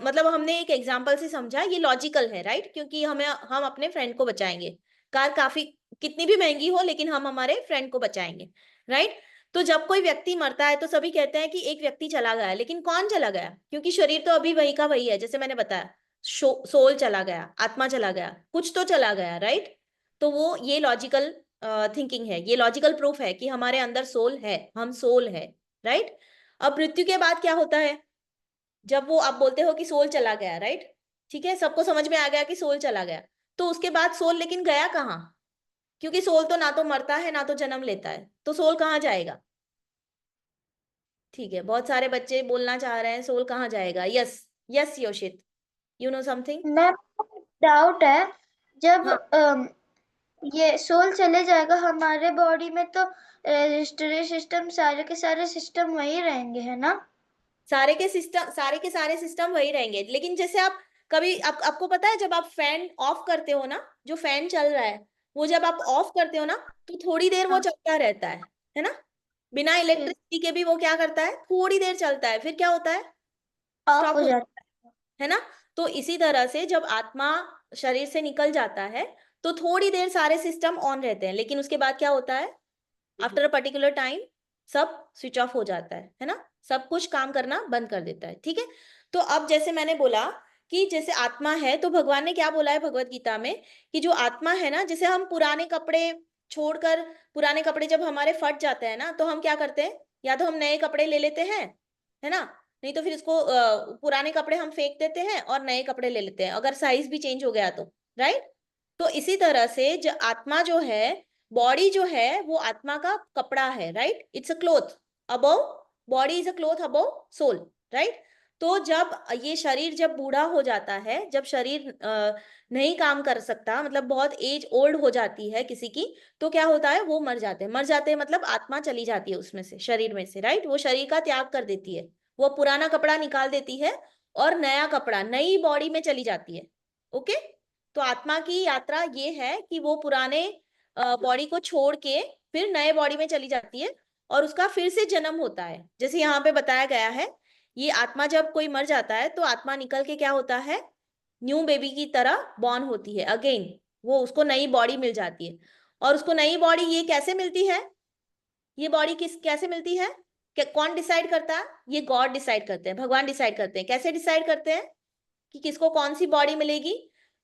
मतलब हमने एक एग्जाम्पल से समझा, ये लॉजिकल है, राइट, क्योंकि हम अपने फ्रेंड को बचाएंगे। कार काफी कितनी भी महंगी हो, लेकिन हम हमारे फ्रेंड को बचाएंगे, राइट। तो जब कोई व्यक्ति मरता है तो सभी कहते हैं कि एक व्यक्ति चला गया, लेकिन कौन चला गया? क्योंकि शरीर तो अभी वही का वही है, जैसे मैंने बताया, सोल चला गया, आत्मा चला गया, कुछ तो चला गया, राइट। तो वो ये लॉजिकल थिंकिंग है, ये लॉजिकल प्रूफ है कि हमारे अंदर सोल है, हम सोल है, राइट। अब मृत्यु के बाद क्या होता है? जब वो आप बोलते हो कि सोल चला गया, राइट, ठीक है, सबको समझ में आ गया कि सोल चला गया। तो उसके बाद सोल लेकिन गया कहाँ? क्योंकि सोल तो ना तो मरता है ना तो जन्म लेता है, तो सोल कहाँ जाएगा? ठीक है, बहुत सारे बच्चे बोलना चाह रहे हैं सोल कहाँ जाएगा। Yes, yes Yoshit, you know something?
Ma'am doubt है, जब
हाँ,
ये सोल चले जाएगा हमारे बॉडी में तो रजिस्ट्री सिस्टम सारे के सारे सिस्टम वही रहेंगे, है ना?
सारे के सारे सिस्टम वही रहेंगे, लेकिन जैसे आप कभी आपको पता है, जब आप फैन ऑफ करते हो ना, जो फैन चल रहा है वो जब आप ऑफ करते हो ना, तो थोड़ी देर वो
हाँ,
चलता रहता है ना। बिना
ठीक।
इलेक्ट्रिसिटी के भी वो क्या करता है? थोड़ी देर चलता है, फिर क्या होता है?
ऑफ
स्टॉप
हो
हो
जाता
जाता है ना। तो इसी तरह से जब आत्मा शरीर से निकल जाता है तो थोड़ी देर सारे सिस्टम ऑन रहते हैं, लेकिन उसके बाद क्या होता है? आफ्टर अ पर्टिकुलर टाइम सब स्विच ऑफ हो जाता है ना। सब कुछ काम करना बंद कर देता है, ठीक है। तो अब जैसे मैंने बोला कि जैसे आत्मा है, तो भगवान ने क्या बोला है भगवत गीता में कि जो आत्मा है ना, जैसे हम पुराने कपड़े छोड़कर, पुराने कपड़े जब हमारे फट जाते हैं ना, तो हम क्या करते हैं? या तो हम नए कपड़े ले लेते हैं, है ना, नहीं तो फिर इसको पुराने कपड़े हम फेंक देते हैं और नए कपड़े ले लेते हैं, अगर साइज भी चेंज हो गया तो, राइट। तो इसी तरह से जो आत्मा जो है, बॉडी जो है वो आत्मा का कपड़ा है, right, it's a cloth above, body is a cloth above soul, right. तो जब ये शरीर जब बूढ़ा हो जाता है, जब शरीर नहीं काम कर सकता, मतलब बहुत एज ओल्ड हो जाती है किसी की, तो क्या होता है? वो मर जाते हैं मतलब आत्मा चली जाती है उसमें से, शरीर में से, राइट। वो शरीर का त्याग कर देती है, वो पुराना कपड़ा निकाल देती है और नया कपड़ा नई बॉडी में चली जाती है, ओके। तो आत्मा की यात्रा ये है कि वो पुराने बॉडी को छोड़ के फिर नए बॉडी में चली जाती है और उसका फिर से जन्म होता है, जैसे यहाँ पे बताया गया है। ये आत्मा जब कोई मर जाता है तो आत्मा निकल के क्या होता है? न्यू बेबी की तरह बॉर्न होती है अगेन, वो उसको नई बॉडी मिल जाती है। और उसको नई बॉडी ये कैसे मिलती है? ये बॉडी किस कैसे मिलती है? कौन डिसाइड करता है? ये गॉड डिसाइड करते हैं, भगवान डिसाइड करते हैं। कैसे डिसाइड करते हैं कि किसको कौन सी बॉडी मिलेगी?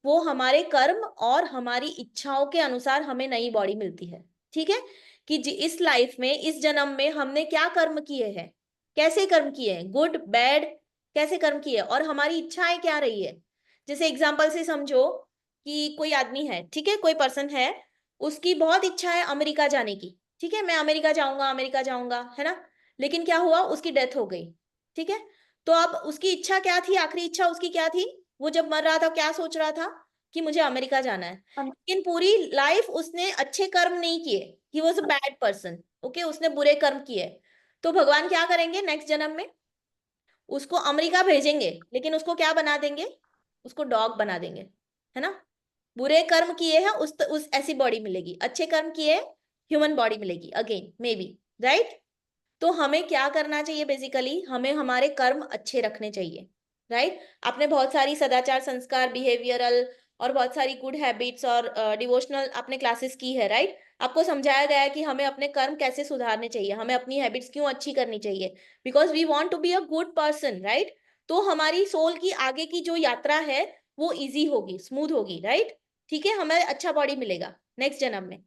वो हमारे कर्म और हमारी इच्छाओं के अनुसार हमें नई बॉडी मिलती है, ठीक है। कि इस लाइफ में, इस जन्म में हमने क्या कर्म किए हैं, कैसे कर्म किए हैं, गुड बैड, कैसे कर्म किए हैं, और हमारी इच्छाएं क्या रही है। जैसे एग्जाम्पल से समझो कि कोई आदमी है, ठीक है, कोई पर्सन है, उसकी बहुत इच्छा है अमेरिका जाने की, ठीक है, मैं अमेरिका जाऊंगा, अमेरिका जाऊंगा, है ना। लेकिन क्या हुआ? उसकी डेथ हो गई, ठीक है। तो अब उसकी इच्छा क्या थी? आखिरी इच्छा उसकी क्या थी? वो जब मर रहा था क्या सोच रहा था? कि मुझे अमेरिका जाना है। लेकिन पूरी लाइफ उसने अच्छे कर्म नहीं किए, he was a bad person, okay, उसने बुरे कर्म किए। तो भगवान क्या करेंगे नेक्स्ट जन्म में? उसको अमेरिका भेजेंगे, लेकिन उसको क्या बना देंगे? उसको डॉग बना देंगे, है ना। बुरे कर्म किए हैं उस ऐसी बॉडी मिलेगी, अच्छे कर्म किए ह्यूमन बॉडी मिलेगी अगेन मे बी, राइट। तो हमें क्या करना चाहिए? बेसिकली हमें हमारे कर्म अच्छे रखने चाहिए, राइट। आपने बहुत सारी सदाचार संस्कार, बिहेवियरल और बहुत सारी गुड हैबिट्स और डिवोशनल आपने क्लासेस की है, राइट? आपको समझाया गया है कि हमें अपने कर्म कैसे सुधारने चाहिए, हमें अपनी हैबिट्स क्यों अच्छी करनी चाहिए, because we want to be a good person, right? तो हमारी सोल की आगे की जो यात्रा है वो इजी होगी, स्मूथ होगी, राइट? ठीक है, हमें अच्छा बॉडी मिलेगा नेक्स्ट जन्म में,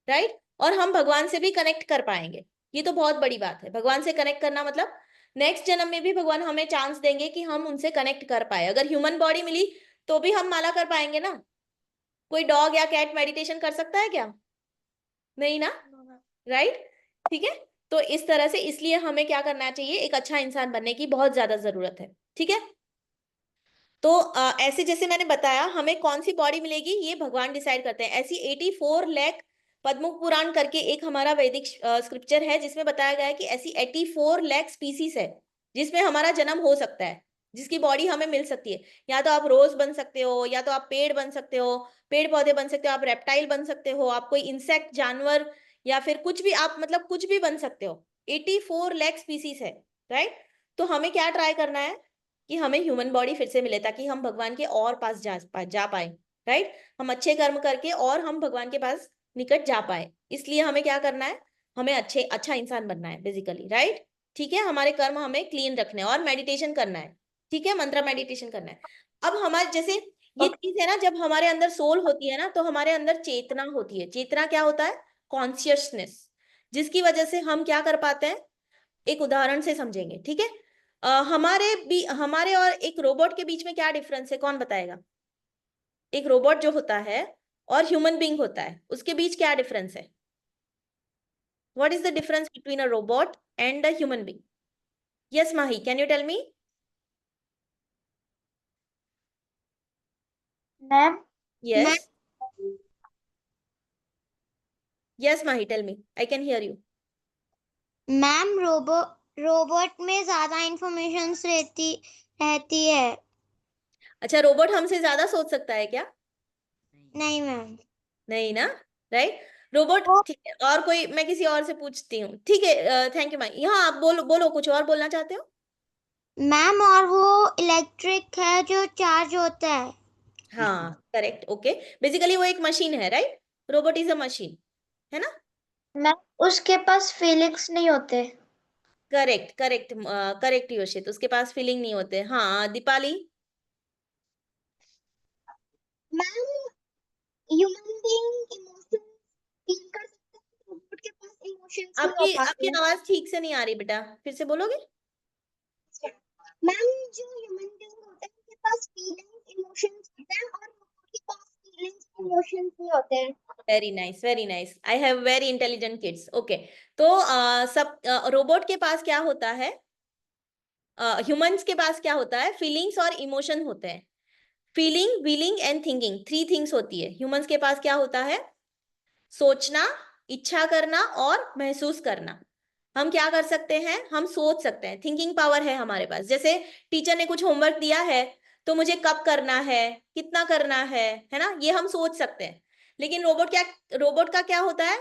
राइट? और हम भगवान से भी कनेक्ट कर पाएंगे। ये तो बहुत बड़ी बात है, भगवान से कनेक्ट करना मतलब नेक्स्ट जन्म में भी भगवान हमें चांस देंगे कि हम उनसे कनेक्ट कर पाए। अगर ह्यूमन बॉडी मिली तो भी हम माला कर पाएंगे ना? कोई डॉग या कैट मेडिटेशन कर सकता है क्या? नहीं ना, राइट? ठीक है, तो इस तरह से इसलिए हमें क्या करना चाहिए, एक अच्छा इंसान बनने की बहुत ज्यादा जरूरत है, ठीक है? तो ऐसे जैसे मैंने बताया, हमें कौन सी बॉडी मिलेगी ये भगवान डिसाइड करते हैं। ऐसी 84 लाख पद्म पुराण करके एक हमारा वैदिक स्क्रिप्चर है जिसमें बताया गया है कि ऐसी 84 लाख स्पीसीज है जिसमें हमारा जन्म हो सकता है, जिसकी बॉडी हमें मिल सकती है। या तो आप रोज बन सकते हो, या तो आप पेड़ बन सकते हो, पेड़ पौधे बन सकते हो, आप रेप्टाइल बन सकते हो, आप कोई इंसेक्ट जानवर, या फिर कुछ भी, आप मतलब कुछ भी बन सकते हो। 84 लाख स्पीसीज है, राइट? तो हमें क्या ट्राई करना है कि हमें ह्यूमन बॉडी फिर से मिले ताकि हम भगवान के और पास जा पाए, राइट? हम अच्छे कर्म करके और हम भगवान के पास निकट जा पाए। इसलिए हमें क्या करना है, हमें अच्छा इंसान बनना है बेसिकली, राइट? ठीक है, हमारे कर्म हमें क्लीन रखने हैं और मेडिटेशन करना है, ठीक है, मंत्र मेडिटेशन करना है। अब हमारे जैसे ये चीज है ना, जब हमारे अंदर सोल होती है ना तो हमारे अंदर चेतना होती है। चेतना क्या होता है? कॉन्शियसनेस, जिसकी वजह से हम क्या कर पाते हैं, एक उदाहरण से समझेंगे, ठीक है? हमारे और एक रोबोट के बीच में क्या डिफरेंस है, कौन बताएगा? एक रोबोट जो होता है और ह्यूमन बीइंग होता है, उसके बीच क्या डिफरेंस है? What is the difference between a robot and a human being? Yes Mahi, can you tell me?
Ma'am
yes, yes Mahi, tell me, I can hear you.
Ma'am robot में ज्यादा इंफॉर्मेशन रहती है।
अच्छा, रोबोट हमसे ज्यादा सोच सकता है क्या?
नहीं मैम।
नहीं ना, राइट? रोबोट,
वो
ठीक है, और कोई, मैं किसी और से पूछती हूँ, ठीक है? थैंक यू माही। यहाँ आप बोलो बोलो, कुछ और बोलना चाहते हो?
मैम और वो इलेक्ट्रिक है जो चार्ज होता है।
हाँ, करेक्ट, ओके। बेसिकली वो एक मशीन है, right? Robot is a machine, है ना?
मैम उसके पास फीलिंग्स नहीं होते।
करेक्ट करेक्ट, करेक्ट योशित, उसके पास फीलिंग नहीं होते। हाँ Deepali?
Ma'am human being emotion feel कर सकते हैं, रोबोट के पास इमोशंस नहीं हो
आपकी आपकी
पाते।
आवाज ठीक से नहीं आ रही बेटा, फिर से बोलोगे?
मैम जो ह्यूमन बीइंग होते हैं उनके पास फीलिंग्स इमोशंस होते हैं और रोबोट के पास फीलिंग्स इमोशंस नहीं होते हैं।
Very nice, very nice, I have very intelligent kids, okay. तो सब रोबोट के पास क्या होता है, ह्यूमंस के पास क्या होता है, फीलिंग्स और इमोशन होते हैं। Feeling, willing and thinking, 3 things होती है। ह्यूमंस के पास क्या होता है? सोचना, इच्छा करना और महसूस करना। हम क्या कर सकते हैं, हम सोच सकते हैं, थिंकिंग पावर है हमारे पास। जैसे टीचर ने कुछ होमवर्क दिया है तो मुझे कब करना है, कितना करना है ना, ये हम सोच सकते हैं। लेकिन रोबोट का क्या होता है?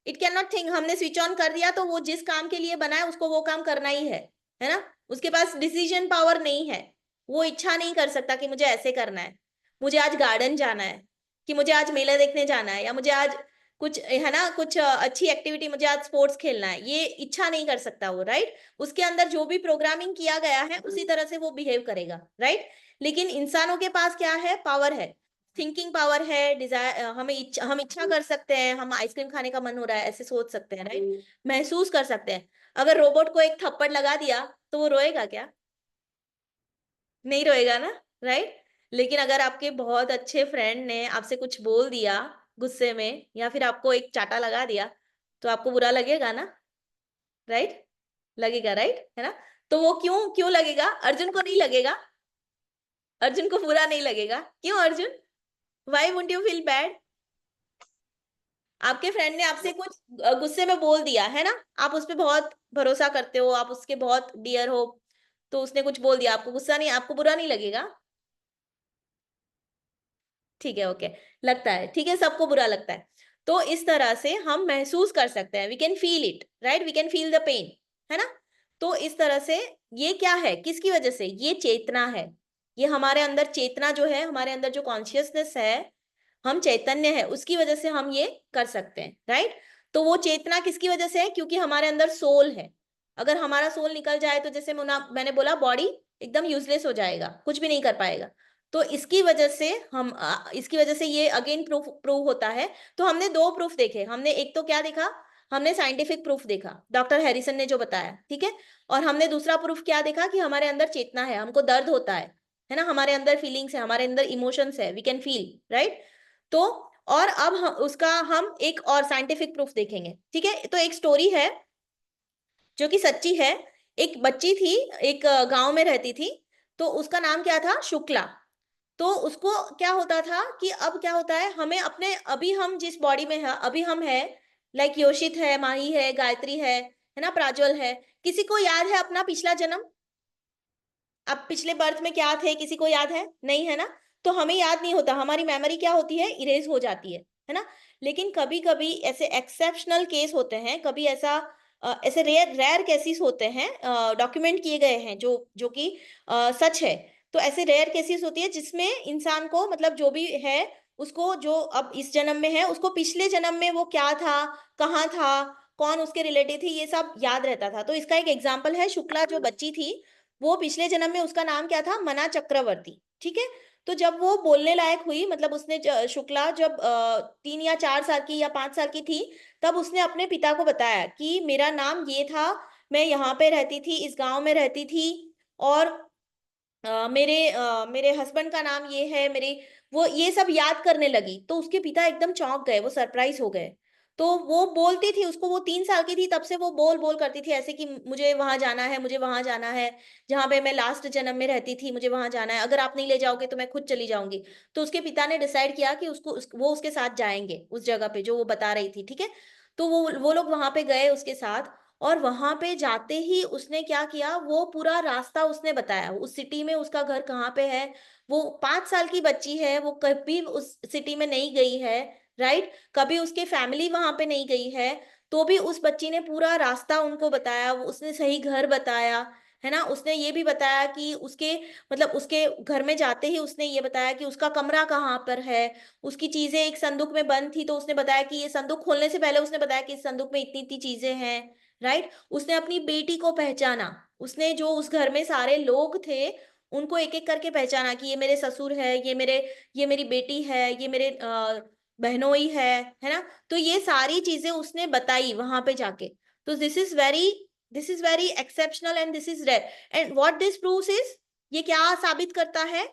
It can not think. हमने स्विच ऑन कर दिया तो वो जिस काम के लिए बना है उसको वो काम करना ही है ना? उसके पास डिसीजन पावर नहीं है। वो इच्छा नहीं कर सकता कि मुझे ऐसे करना है, मुझे आज गार्डन जाना है, कि मुझे आज मेला देखने जाना है, या मुझे आज कुछ, है ना, कुछ अच्छी एक्टिविटी, मुझे आज स्पोर्ट्स खेलना है, ये इच्छा नहीं कर सकता वो, राइट? उसके अंदर जो भी प्रोग्रामिंग किया गया है उसी तरह से वो बिहेव करेगा, राइट? लेकिन इंसानों के पास क्या है, पावर है, थिंकिंग पावर है, डिजायर, हम इच्छा कर सकते हैं, हम आइसक्रीम खाने का मन हो रहा है ऐसे सोच सकते हैं, राइट? महसूस कर सकते हैं। अगर रोबोट को एक थप्पड़ लगा दिया तो वो रोएगा क्या? नहीं रोएगा ना, राइट? लेकिन अगर आपके बहुत अच्छे फ्रेंड ने आपसे कुछ बोल दिया गुस्से में, या फिर आपको एक चाटा लगा दिया, तो आपको बुरा लगेगा ना, राइट? लगेगा, राइट, है ना? तो वो क्यों क्यों लगेगा? अर्जुन को नहीं लगेगा, अर्जुन को बुरा नहीं लगेगा। क्यों Arjun? Why wouldn't you feel bad? आपके फ्रेंड ने आपसे कुछ गुस्से में बोल दिया है ना, आप उस पर बहुत भरोसा करते हो, आप उसके बहुत डियर हो, तो उसने कुछ बोल दिया, आपको गुस्सा नहीं, आपको बुरा नहीं लगेगा? ठीक है, ओके, लगता है, ठीक है, सबको बुरा लगता है। तो इस तरह से हम महसूस कर सकते हैं, we can feel it, right? We can feel the pain, है ना? तो इस तरह से ये क्या है, किसकी वजह से? ये चेतना है, ये हमारे अंदर चेतना जो है, हमारे अंदर जो कॉन्शियसनेस है, हम चैतन्य है, उसकी वजह से हम ये कर सकते हैं, राइट। तो वो चेतना किसकी वजह से है? क्योंकि हमारे अंदर सोल है। अगर हमारा सोल निकल जाए तो जैसे मैंने बोला, बॉडी एकदम यूजलेस हो जाएगा, कुछ भी नहीं कर पाएगा। तो इसकी वजह से इसकी वजह से ये अगेन प्रूव होता है। तो हमने दो प्रूफ देखे। हमने एक तो क्या देखा? हमने साइंटिफिक प्रूफ देखा, डॉक्टर हैरिसन ने जो बताया, ठीक है। और हमने दूसरा प्रूफ क्या देखा? कि हमारे अंदर चेतना है, हमको दर्द होता है ना, हमारे अंदर फीलिंग्स है, हमारे अंदर इमोशंस है, वी कैन फील, राइट। तो और अब उसका हम एक और साइंटिफिक प्रूफ देखेंगे, ठीक है। तो एक स्टोरी है जो कि सच्ची है। एक बच्ची थी, एक गांव में रहती थी। तो उसका नाम क्या था? शुक्ला। तो उसको क्या होता था कि अब क्या होता है, हमें अपने, अभी हम जिस बॉडी में है, अभी हम है, लाइक योशित है, माही है, गायत्री है ना, प्राज्वल है। किसी को याद है अपना पिछला जन्म? अब पिछले बर्थ में क्या थे, किसी को याद है? नहीं, है ना। तो हमें याद नहीं होता, हमारी मेमोरी क्या होती है, इरेज हो जाती है ना। लेकिन कभी कभी ऐसे एक्सेप्शनल केस होते हैं, कभी ऐसा ऐसे रेयर रेयर केसेस होते हैं, डॉक्यूमेंट किए गए हैं, जो जो कि सच है। तो ऐसे रेयर केसेस होती है जिसमें इंसान को, मतलब जो भी है उसको, जो अब इस जन्म में है, उसको पिछले जन्म में वो क्या था, कहाँ था, कौन उसके रिलेटिव थे, ये सब याद रहता था। तो इसका एक एग्जाम्पल है, शुक्ला जो बच्ची थी, वो पिछले जन्म में उसका नाम क्या था? मना चक्रवर्ती, ठीक है। तो जब वो बोलने लायक हुई, मतलब उसने शुक्ला जब 3 या 4 साल की या 5 साल की थी, तब उसने अपने पिता को बताया कि मेरा नाम ये था, मैं यहाँ पे रहती थी, इस गांव में रहती थी, और मेरे हस्बैंड का नाम ये है, मेरे, वो ये सब याद करने लगी। तो उसके पिता एकदम चौंक गए, वो सरप्राइज हो गए। तो वो बोलती थी उसको, वो 3 साल की थी तब से वो बोल बोल करती थी ऐसे कि मुझे वहां जाना है, मुझे वहां जाना है, जहां पे मैं लास्ट जन्म में रहती थी, मुझे वहां जाना है, अगर आप नहीं ले जाओगे तो मैं खुद चली जाऊंगी। तो उसके पिता ने डिसाइड किया कि वो उसके साथ जाएंगे उस जगह पे जो वो बता रही थी, ठीक है। तो वो लोग वहां पे गए उसके साथ। और वहां पे जाते ही उसने क्या किया, वो पूरा रास्ता उसने बताया, उस सिटी में उसका घर कहाँ पे है। वो 5 साल की बच्ची है, वो कभी उस सिटी में नहीं गई है, राइट। कभी उसके फैमिली वहां पे नहीं गई है। तो भी उस बच्ची ने पूरा रास्ता उनको बताया, उसने सही घर बताया, है ना। उसने ये भी बताया कि उसके, मतलब उसके घर में जाते ही उसने ये बताया कि उसका कमरा कहाँ पर है। उसकी चीजें एक संदूक में बंद थी, तो उसने बताया कि ये संदूक खोलने से पहले उसने बताया कि इस संदूक में इतनी इतनी चीजें हैं, राइट। उसने अपनी बेटी को पहचाना, उसने जो उस घर में सारे लोग थे उनको एक एक करके पहचाना कि ये मेरे ससुर है, ये मेरी बेटी है, ये मेरे बहनोई है ना। तो ये सारी चीजें उसने बताई वहां पे जाके। तो this is very exceptional and this is rare. And what this proves is, ये क्या साबित करता है?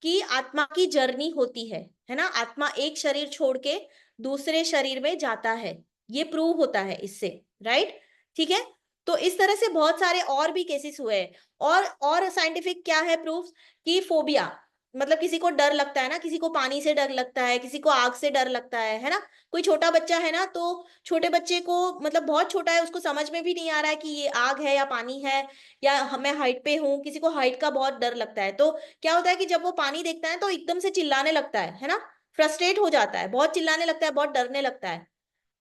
कि आत्मा की जर्नी होती है ना। आत्मा एक शरीर छोड़ के दूसरे शरीर में जाता है, ये प्रूव होता है इससे, राइट। ठीक है। तो इस तरह से बहुत सारे और भी केसेस हुए हैं। और साइंटिफिक क्या है प्रूफ? कि फोबिया, मतलब किसी को डर लगता है ना, किसी को पानी से डर लगता है, किसी को आग से डर लगता है ना। कोई छोटा बच्चा है ना, तो छोटे बच्चे को, मतलब बहुत छोटा है, उसको समझ में भी नहीं आ रहा है कि ये आग है या पानी है, या मैं हाइट पे हूँ। किसी को हाइट का बहुत डर लगता है, तो क्या होता है कि जब वो पानी देखता है तो एकदम से चिल्लाने लगता है ना, फ्रस्ट्रेट हो जाता है, बहुत चिल्लाने लगता है, बहुत डरने लगता है।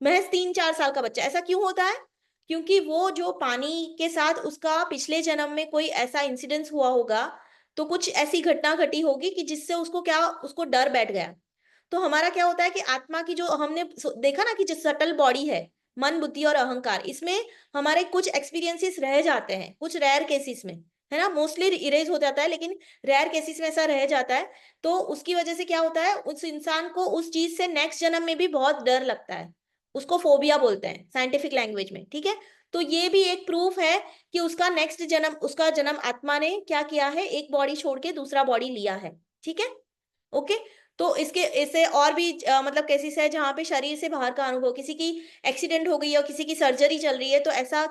महज 3-4 साल का बच्चा। ऐसा क्यों होता है? क्योंकि वो जो पानी के साथ उसका पिछले जन्म में कोई ऐसा इंसिडेंस हुआ होगा, तो कुछ ऐसी घटना घटी होगी कि जिससे उसको क्या, उसको डर बैठ गया। तो हमारा क्या होता है कि आत्मा की जो हमने देखा ना, कि जो सटल बॉडी है, मन बुद्धि और अहंकार, इसमें हमारे कुछ एक्सपीरियंसेस रह जाते हैं, कुछ रेयर केसेस में, है ना। मोस्टली इरेज हो जाता है, लेकिन रेयर केसेस में ऐसा रह जाता है। तो उसकी वजह से क्या होता है, उस इंसान को उस चीज से नेक्स्ट जन्म में भी बहुत डर लगता है। उसको फोबिया बोलते हैं साइंटिफिक लैंग्वेज में, ठीक है। तो ये भी एक प्रूफ है कि उसका नेक्स्ट जन्म, उसका जन्म आत्मा ने क्या किया है, एक बॉडी छोड़ के दूसरा बॉडी लिया है, ठीक है। ओके। तो इसके इससे और भी मतलब केसेस है जहाँ पे शरीर से बाहर का अनुभव, किसी की एक्सीडेंट हो गई और किसी की सर्जरी चल रही है, तो ऐसा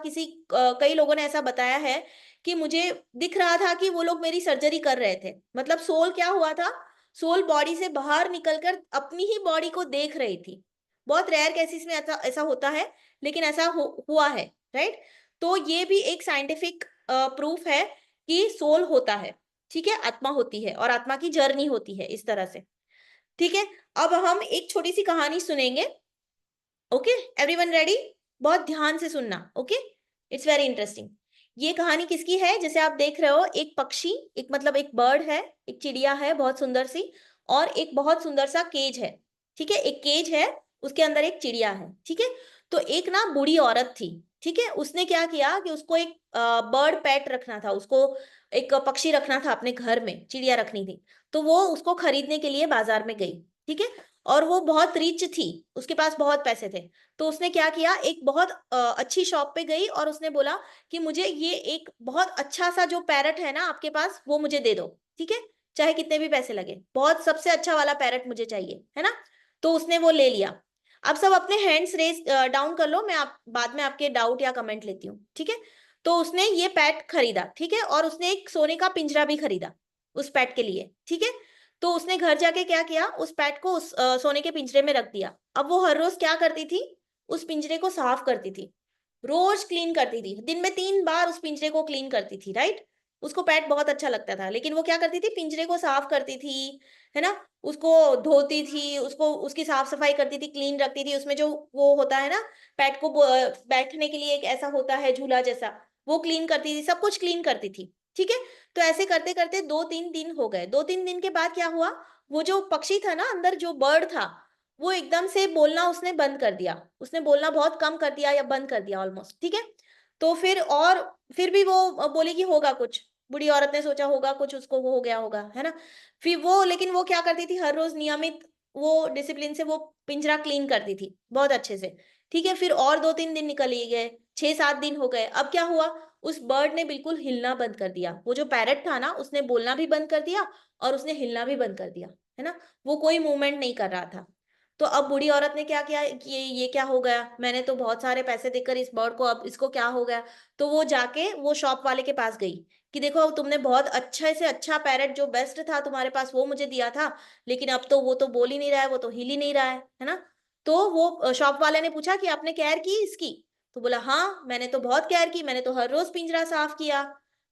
कई लोगों ने ऐसा बताया है कि मुझे दिख रहा था कि वो लोग मेरी सर्जरी कर रहे थे। मतलब सोल क्या हुआ था, सोल बॉडी से बाहर निकलकर अपनी ही बॉडी को देख रही थी। बहुत रेयर केसेस में ऐसा ऐसा होता है, लेकिन ऐसा हुआ है, राइट। तो ये भी एक साइंटिफिक प्रूफ है कि सोल होता है, ठीक है, आत्मा होती है और आत्मा की जर्नी होती है इस तरह से, ठीक है। अब हम एक छोटी सी कहानी सुनेंगे। Okay, everyone ready? बहुत ध्यान से सुनना, ओके, इट्स वेरी इंटरेस्टिंग। ये कहानी किसकी है? जैसे आप देख रहे हो, एक पक्षी, एक मतलब एक बर्ड है, एक चिड़िया है बहुत सुंदर सी, और एक बहुत सुंदर सा केज है। ठीक है, एक केज है, उसके अंदर एक चिड़िया है। ठीक है, तो एक ना बूढ़ी औरत थी। ठीक है, उसने क्या किया कि उसको एक बर्ड पेट रखना था, उसको एक पक्षी रखना था अपने घर में, चिड़िया रखनी थी। तो वो उसको खरीदने के लिए बाजार में गई। ठीक है, और वो बहुत रिच थी, उसके पास बहुत पैसे थे। तो उसने क्या किया, एक बहुत अच्छी शॉप पे गई और उसने बोला कि मुझे ये एक बहुत अच्छा सा जो पैरट है ना आपके पास, वो मुझे दे दो। ठीक है, चाहे कितने भी पैसे लगे, बहुत सबसे अच्छा वाला पैरट मुझे चाहिए, है ना। तो उसने वो ले लिया। अब सब अपने हैंड्स रेस डाउन कर लो, मैं आप बाद में आपके डाउट या कमेंट लेती हूँ। ठीक है, तो उसने ये पैट खरीदा। ठीक है, और उसने एक सोने का पिंजरा भी खरीदा उस पैट के लिए। ठीक है, तो उसने घर जाके क्या किया, उस पैट को उस सोने के पिंजरे में रख दिया। अब वो हर रोज क्या करती थी, उस पिंजरे को साफ करती थी, रोज क्लीन करती थी, दिन में 3 बार उस पिंजरे को क्लीन करती थी, राइट। उसको पेट बहुत अच्छा लगता था, लेकिन वो क्या करती थी, पिंजरे को साफ करती थी, है ना, उसको धोती थी, उसको उसकी साफ सफाई करती थी, क्लीन रखती थी। उसमें जो वो होता है ना, पेट को बैठने के लिए एक ऐसा होता है झूला जैसा, वो क्लीन करती थी, सब कुछ क्लीन करती थी। ठीक है, तो ऐसे करते करते 2-3 दिन हो गए। 2-3 दिन के बाद क्या हुआ, वो जो पक्षी था ना अंदर, जो बर्ड था, वो एकदम से बोलना उसने बंद कर दिया। उसने बोलना बहुत कम कर दिया या बंद कर दिया ऑलमोस्ट। ठीक है, तो फिर भी वो बोली कि होगा कुछ, बूढ़ी औरत ने सोचा होगा कुछ उसको वो हो गया होगा, है ना। फिर वो, लेकिन वो क्या करती थी, हर रोज नियमित वो डिसिप्लिन से वो पिंजरा क्लीन करती थी बहुत अच्छे से। ठीक है, फिर और 2-3 दिन निकल ही गए, 6-7 दिन हो गए। अब क्या हुआ, उस बर्ड ने बिल्कुल हिलना बंद कर दिया। वो जो पैरट था ना, उसने बोलना भी बंद कर दिया और उसने हिलना भी बंद कर दिया, है ना। वो कोई मूवमेंट नहीं कर रहा था। तो अब बूढ़ी औरत ने क्या किया कि ये क्या हो गया, मैंने तो बहुत सारे पैसे देकर इस बर्ड को, अब इसको क्या हो गया। तो वो जाके वो शॉप वाले के पास गई कि देखो, तुमने बहुत अच्छे से अच्छा पैरट जो बेस्ट था तुम्हारे पास, वो मुझे दिया था, लेकिन अब तो वो तो बोल ही नहीं रहा है, वो तो हिल ही नहीं रहा है ना। तो वो शॉप वाले ने पूछा कि आपने केयर की इसकी? तो बोला हाँ, मैंने तो बहुत केयर की, मैंने तो हर रोज पिंजरा साफ किया,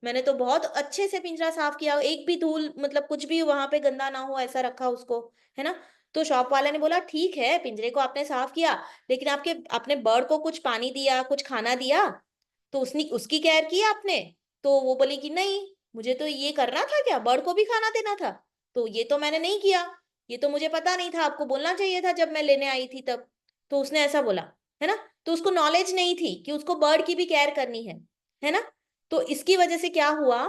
मैंने तो बहुत अच्छे से पिंजरा साफ किया, एक भी धूल मतलब कुछ भी वहां पे गंदा ना हो ऐसा रखा उसको, है ना। तो शॉप वाले ने बोला ठीक है, पिंजरे को आपने साफ किया, लेकिन आपके अपने बर्ड को कुछ पानी दिया, कुछ खाना दिया, तो उसने उसकी केयर की आपने? तो वो बोली कि नहीं, मुझे तो ये करना था, क्या बर्ड को भी खाना देना था, तो ये तो मैंने नहीं किया, ये तो मुझे पता नहीं था, आपको बोलना चाहिए था जब मैं लेने आई थी तब। तो उसने ऐसा बोला, है ना। तो उसको नॉलेज नहीं थी कि उसको बर्ड की भी केयर करनी है ना। तो इसकी वजह से क्या हुआ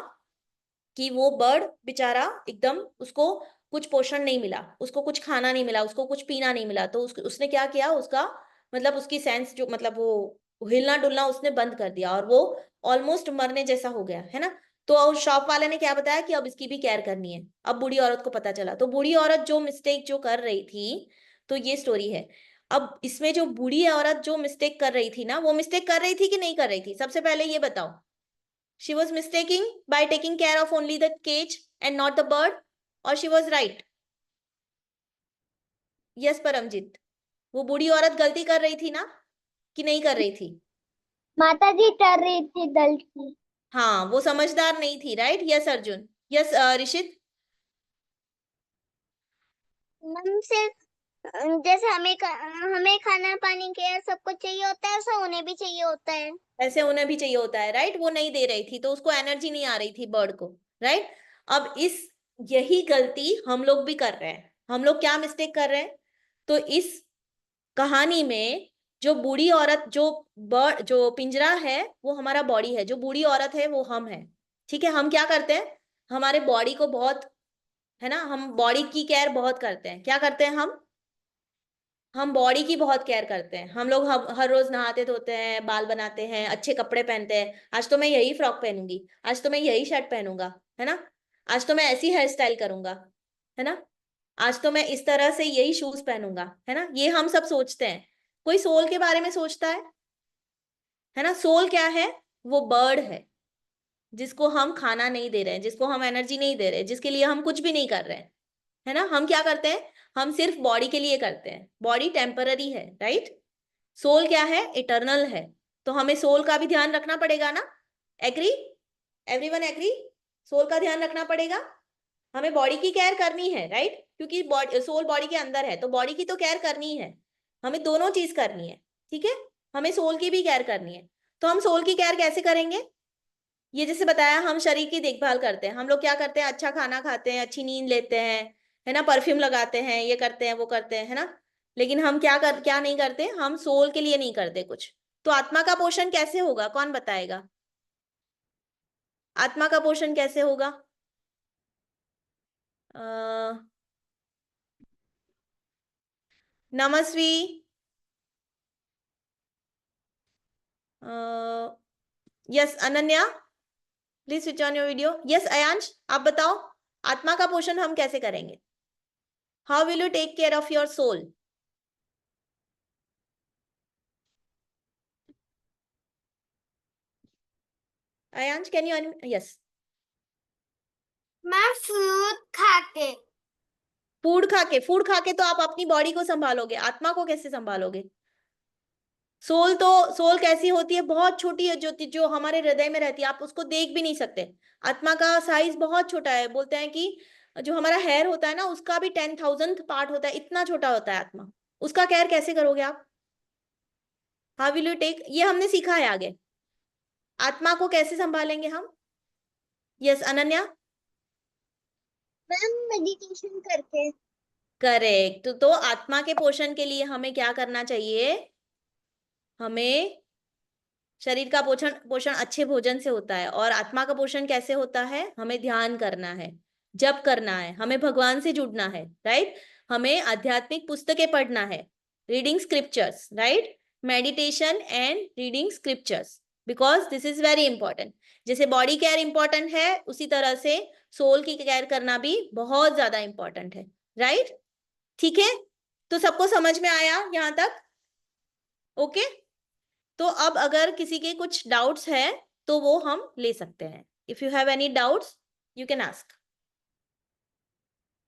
कि वो बर्ड बेचारा एकदम, उसको कुछ पोषण नहीं मिला, उसको कुछ खाना नहीं मिला, उसको कुछ पीना नहीं मिला। तो उसने क्या किया, उसका मतलब उसकी सेंस जो मतलब वो हिलना डुलना उसने बंद कर दिया, और वो ऑलमोस्ट मरने जैसा हो गया, है ना। तो शॉप वाले ने क्या बताया कि अब इसकी भी केयर करनी है। अब बूढ़ी औरत को पता चला, तो बूढ़ी औरत जो मिस्टेक जो कर रही थी, तो ये स्टोरी है। अब इसमें जो बूढ़ी औरत जो मिस्टेक कर रही थी ना, वो मिस्टेक कर रही थी कि नहीं कर रही थी, सबसे पहले ये बताओ। She was mistaking by taking care of only the cage and not the bird, or she was right? Yes, Paramjit, वो बूढ़ी औरत गलती कर रही थी ना, कि नहीं कर रही थी?
माता जी कर रही थी गलती।
हाँ, वो समझदार नहीं थी, right. Yes Arjun, yes Rishit.
Ma'am सिर्फ जैसे हमें खाना पानी केयर सब कुछ चाहिए होता है, वैसा उन्हें भी चाहिए होता है।
ऐसे उन्हें भी चाहिए होता है, राइट। वो नहीं दे रही थी तो उसको एनर्जी नहीं आ रही थी बर्ड को, राइट। अब इस यही गलती हम लोग भी कर रहे हैं। हम लोग क्या मिस्टेक कर रहे हैं, तो इस कहानी में जो बूढ़ी औरत, जो बर्ड जो पिंजरा है वो हमारा बॉडी है, जो बूढ़ी औरत है वो हम है। ठीक है, हम क्या करते हैं, हमारे बॉडी को बहुत, है ना, हम बॉडी की केयर बहुत करते हैं। क्या करते हैं हम बॉडी की बहुत केयर करते हैं। हम लोग हर रोज नहाते धोते हैं, बाल बनाते हैं, अच्छे कपड़े पहनते हैं। आज तो मैं यही फ्रॉक पहनूंगी, आज तो मैं यही शर्ट पहनूंगा, है ना। आज तो मैं ऐसी हेयर स्टाइल करूंगा, है ना। आज तो मैं इस तरह से यही शूज पहनूंगा, है ना। ये हम सब सोचते हैं। कोई सोल के बारे में सोचता है ना। सोल क्या है, वो बर्ड है जिसको हम खाना नहीं दे रहे हैं, जिसको हम एनर्जी नहीं दे रहे हैं, जिसके लिए हम कुछ भी नहीं कर रहे हैं, है ना। हम क्या करते हैं, हम सिर्फ बॉडी के लिए करते हैं। बॉडी टेम्पररी है, राइट। सोल क्या है, इटर्नल है। तो हमें सोल का भी ध्यान रखना पड़ेगा ना। एग्री, एवरीवन एग्री, सोल का ध्यान रखना पड़ेगा। हमें बॉडी की केयर करनी है, राइट, क्योंकि सोल बॉडी के अंदर है, तो बॉडी की तो केयर करनी है। हमें दोनों चीज करनी है, ठीक है। हमें सोल की भी केयर करनी है। तो हम सोल की केयर कैसे करेंगे, ये जैसे बताया, हम शरीर की देखभाल करते हैं, हम लोग क्या करते हैं, अच्छा खाना खाते हैं, अच्छी नींद लेते हैं, है ना, परफ्यूम लगाते हैं, ये करते हैं वो करते हैं, है ना। लेकिन हम क्या नहीं करते, हम सोल के लिए नहीं करते कुछ। तो आत्मा का पोषण कैसे होगा, कौन बताएगा? आत्मा का पोषण कैसे होगा? Namasvi, yes Ananya, please switch on your video. Yes Ayansh, आप बताओ, आत्मा का पोषण हम कैसे करेंगे? How will you take care of your soul? Ayansh, can you? Yes.
Ma'am fruit खा के।
फूड खा के तो आप अपनी बॉडी को संभालोगे, आत्मा को कैसे संभालोगे? सोल कैसी होती है, बहुत छोटी है, जो हमारे हृदय में रहती है, आप उसको देख भी नहीं सकते। आत्मा का साइज बहुत छोटा है, बोलते हैं कि जो हमारा हेयर होता है ना, उसका भी 10,000th पार्ट होता है, इतना छोटा होता है आत्मा। उसका केयर कैसे करोगे आप? हाउ विल यू टेक, ये हमने सीखा है आगे, आत्मा को कैसे संभालेंगे हम? यस अनन्या।
मैम मेडिटेशन करके।
करेक्ट। तो आत्मा के पोषण के लिए हमें क्या करना चाहिए? हमें शरीर का पोषण पोषण अच्छे भोजन से होता है, और आत्मा का पोषण कैसे होता है? हमें ध्यान करना है, जप करना है, हमें भगवान से जुड़ना है, राइट। हमें आध्यात्मिक पुस्तकें पढ़ना है, reading scriptures, right. Meditation and reading scriptures, because this is very important. जैसे बॉडी केयर इंपॉर्टेंट है, उसी तरह से सोल की केयर करना भी बहुत ज्यादा इंपॉर्टेंट है, राइट। ठीक है, तो सबको समझ में आया यहां तक? ओके। तो अब अगर किसी के कुछ डाउट्स है तो वो हम ले सकते हैं। If you have any doubts you can ask.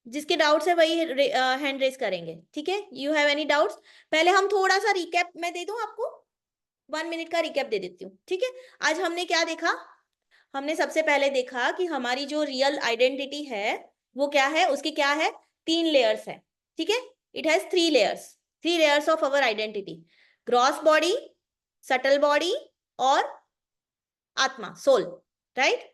जिसके डाउट्स है वही हैंड रेस करेंगे, ठीक है। You have any doubts? पहले हम थोड़ा सा रिकैप मैं दे दूं आपको, 1 मिनट का रिकैप दे देती हूँ, ठीक है। आज हमने क्या देखा? हमने सबसे पहले देखा कि हमारी जो रियल आइडेंटिटी है वो क्या है, उसकी क्या है, 3 लेयर्स है, ठीक है। It has 3 layers, 3 layers of our identity. Gross body, subtle body और आत्मा, सोल, राइट।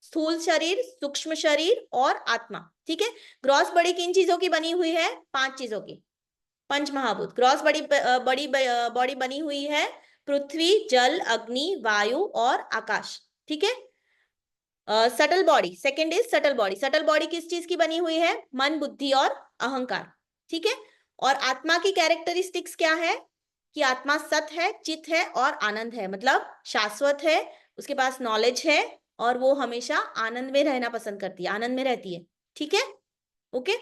स्थूल शरीर, सूक्ष्म शरीर और आत्मा, ठीक है। ग्रॉस बॉडी किन चीजों की बनी हुई है? 5 चीजों की, पंच महाभूत। ग्रॉस बड़ी बड़ी बॉडी बनी हुई है पृथ्वी, जल, अग्नि, वायु और आकाश, ठीक है। Subtle body, second is subtle body. Subtle body किस चीज की बनी हुई है? मन, बुद्धि और अहंकार, ठीक है। और आत्मा की कैरेक्टरिस्टिक्स क्या है? कि आत्मा सत है, चित है और आनंद है, मतलब शाश्वत है, उसके पास नॉलेज है, और वो हमेशा आनंद में रहना पसंद करती है, आनंद में रहती है, ठीक है। ओके,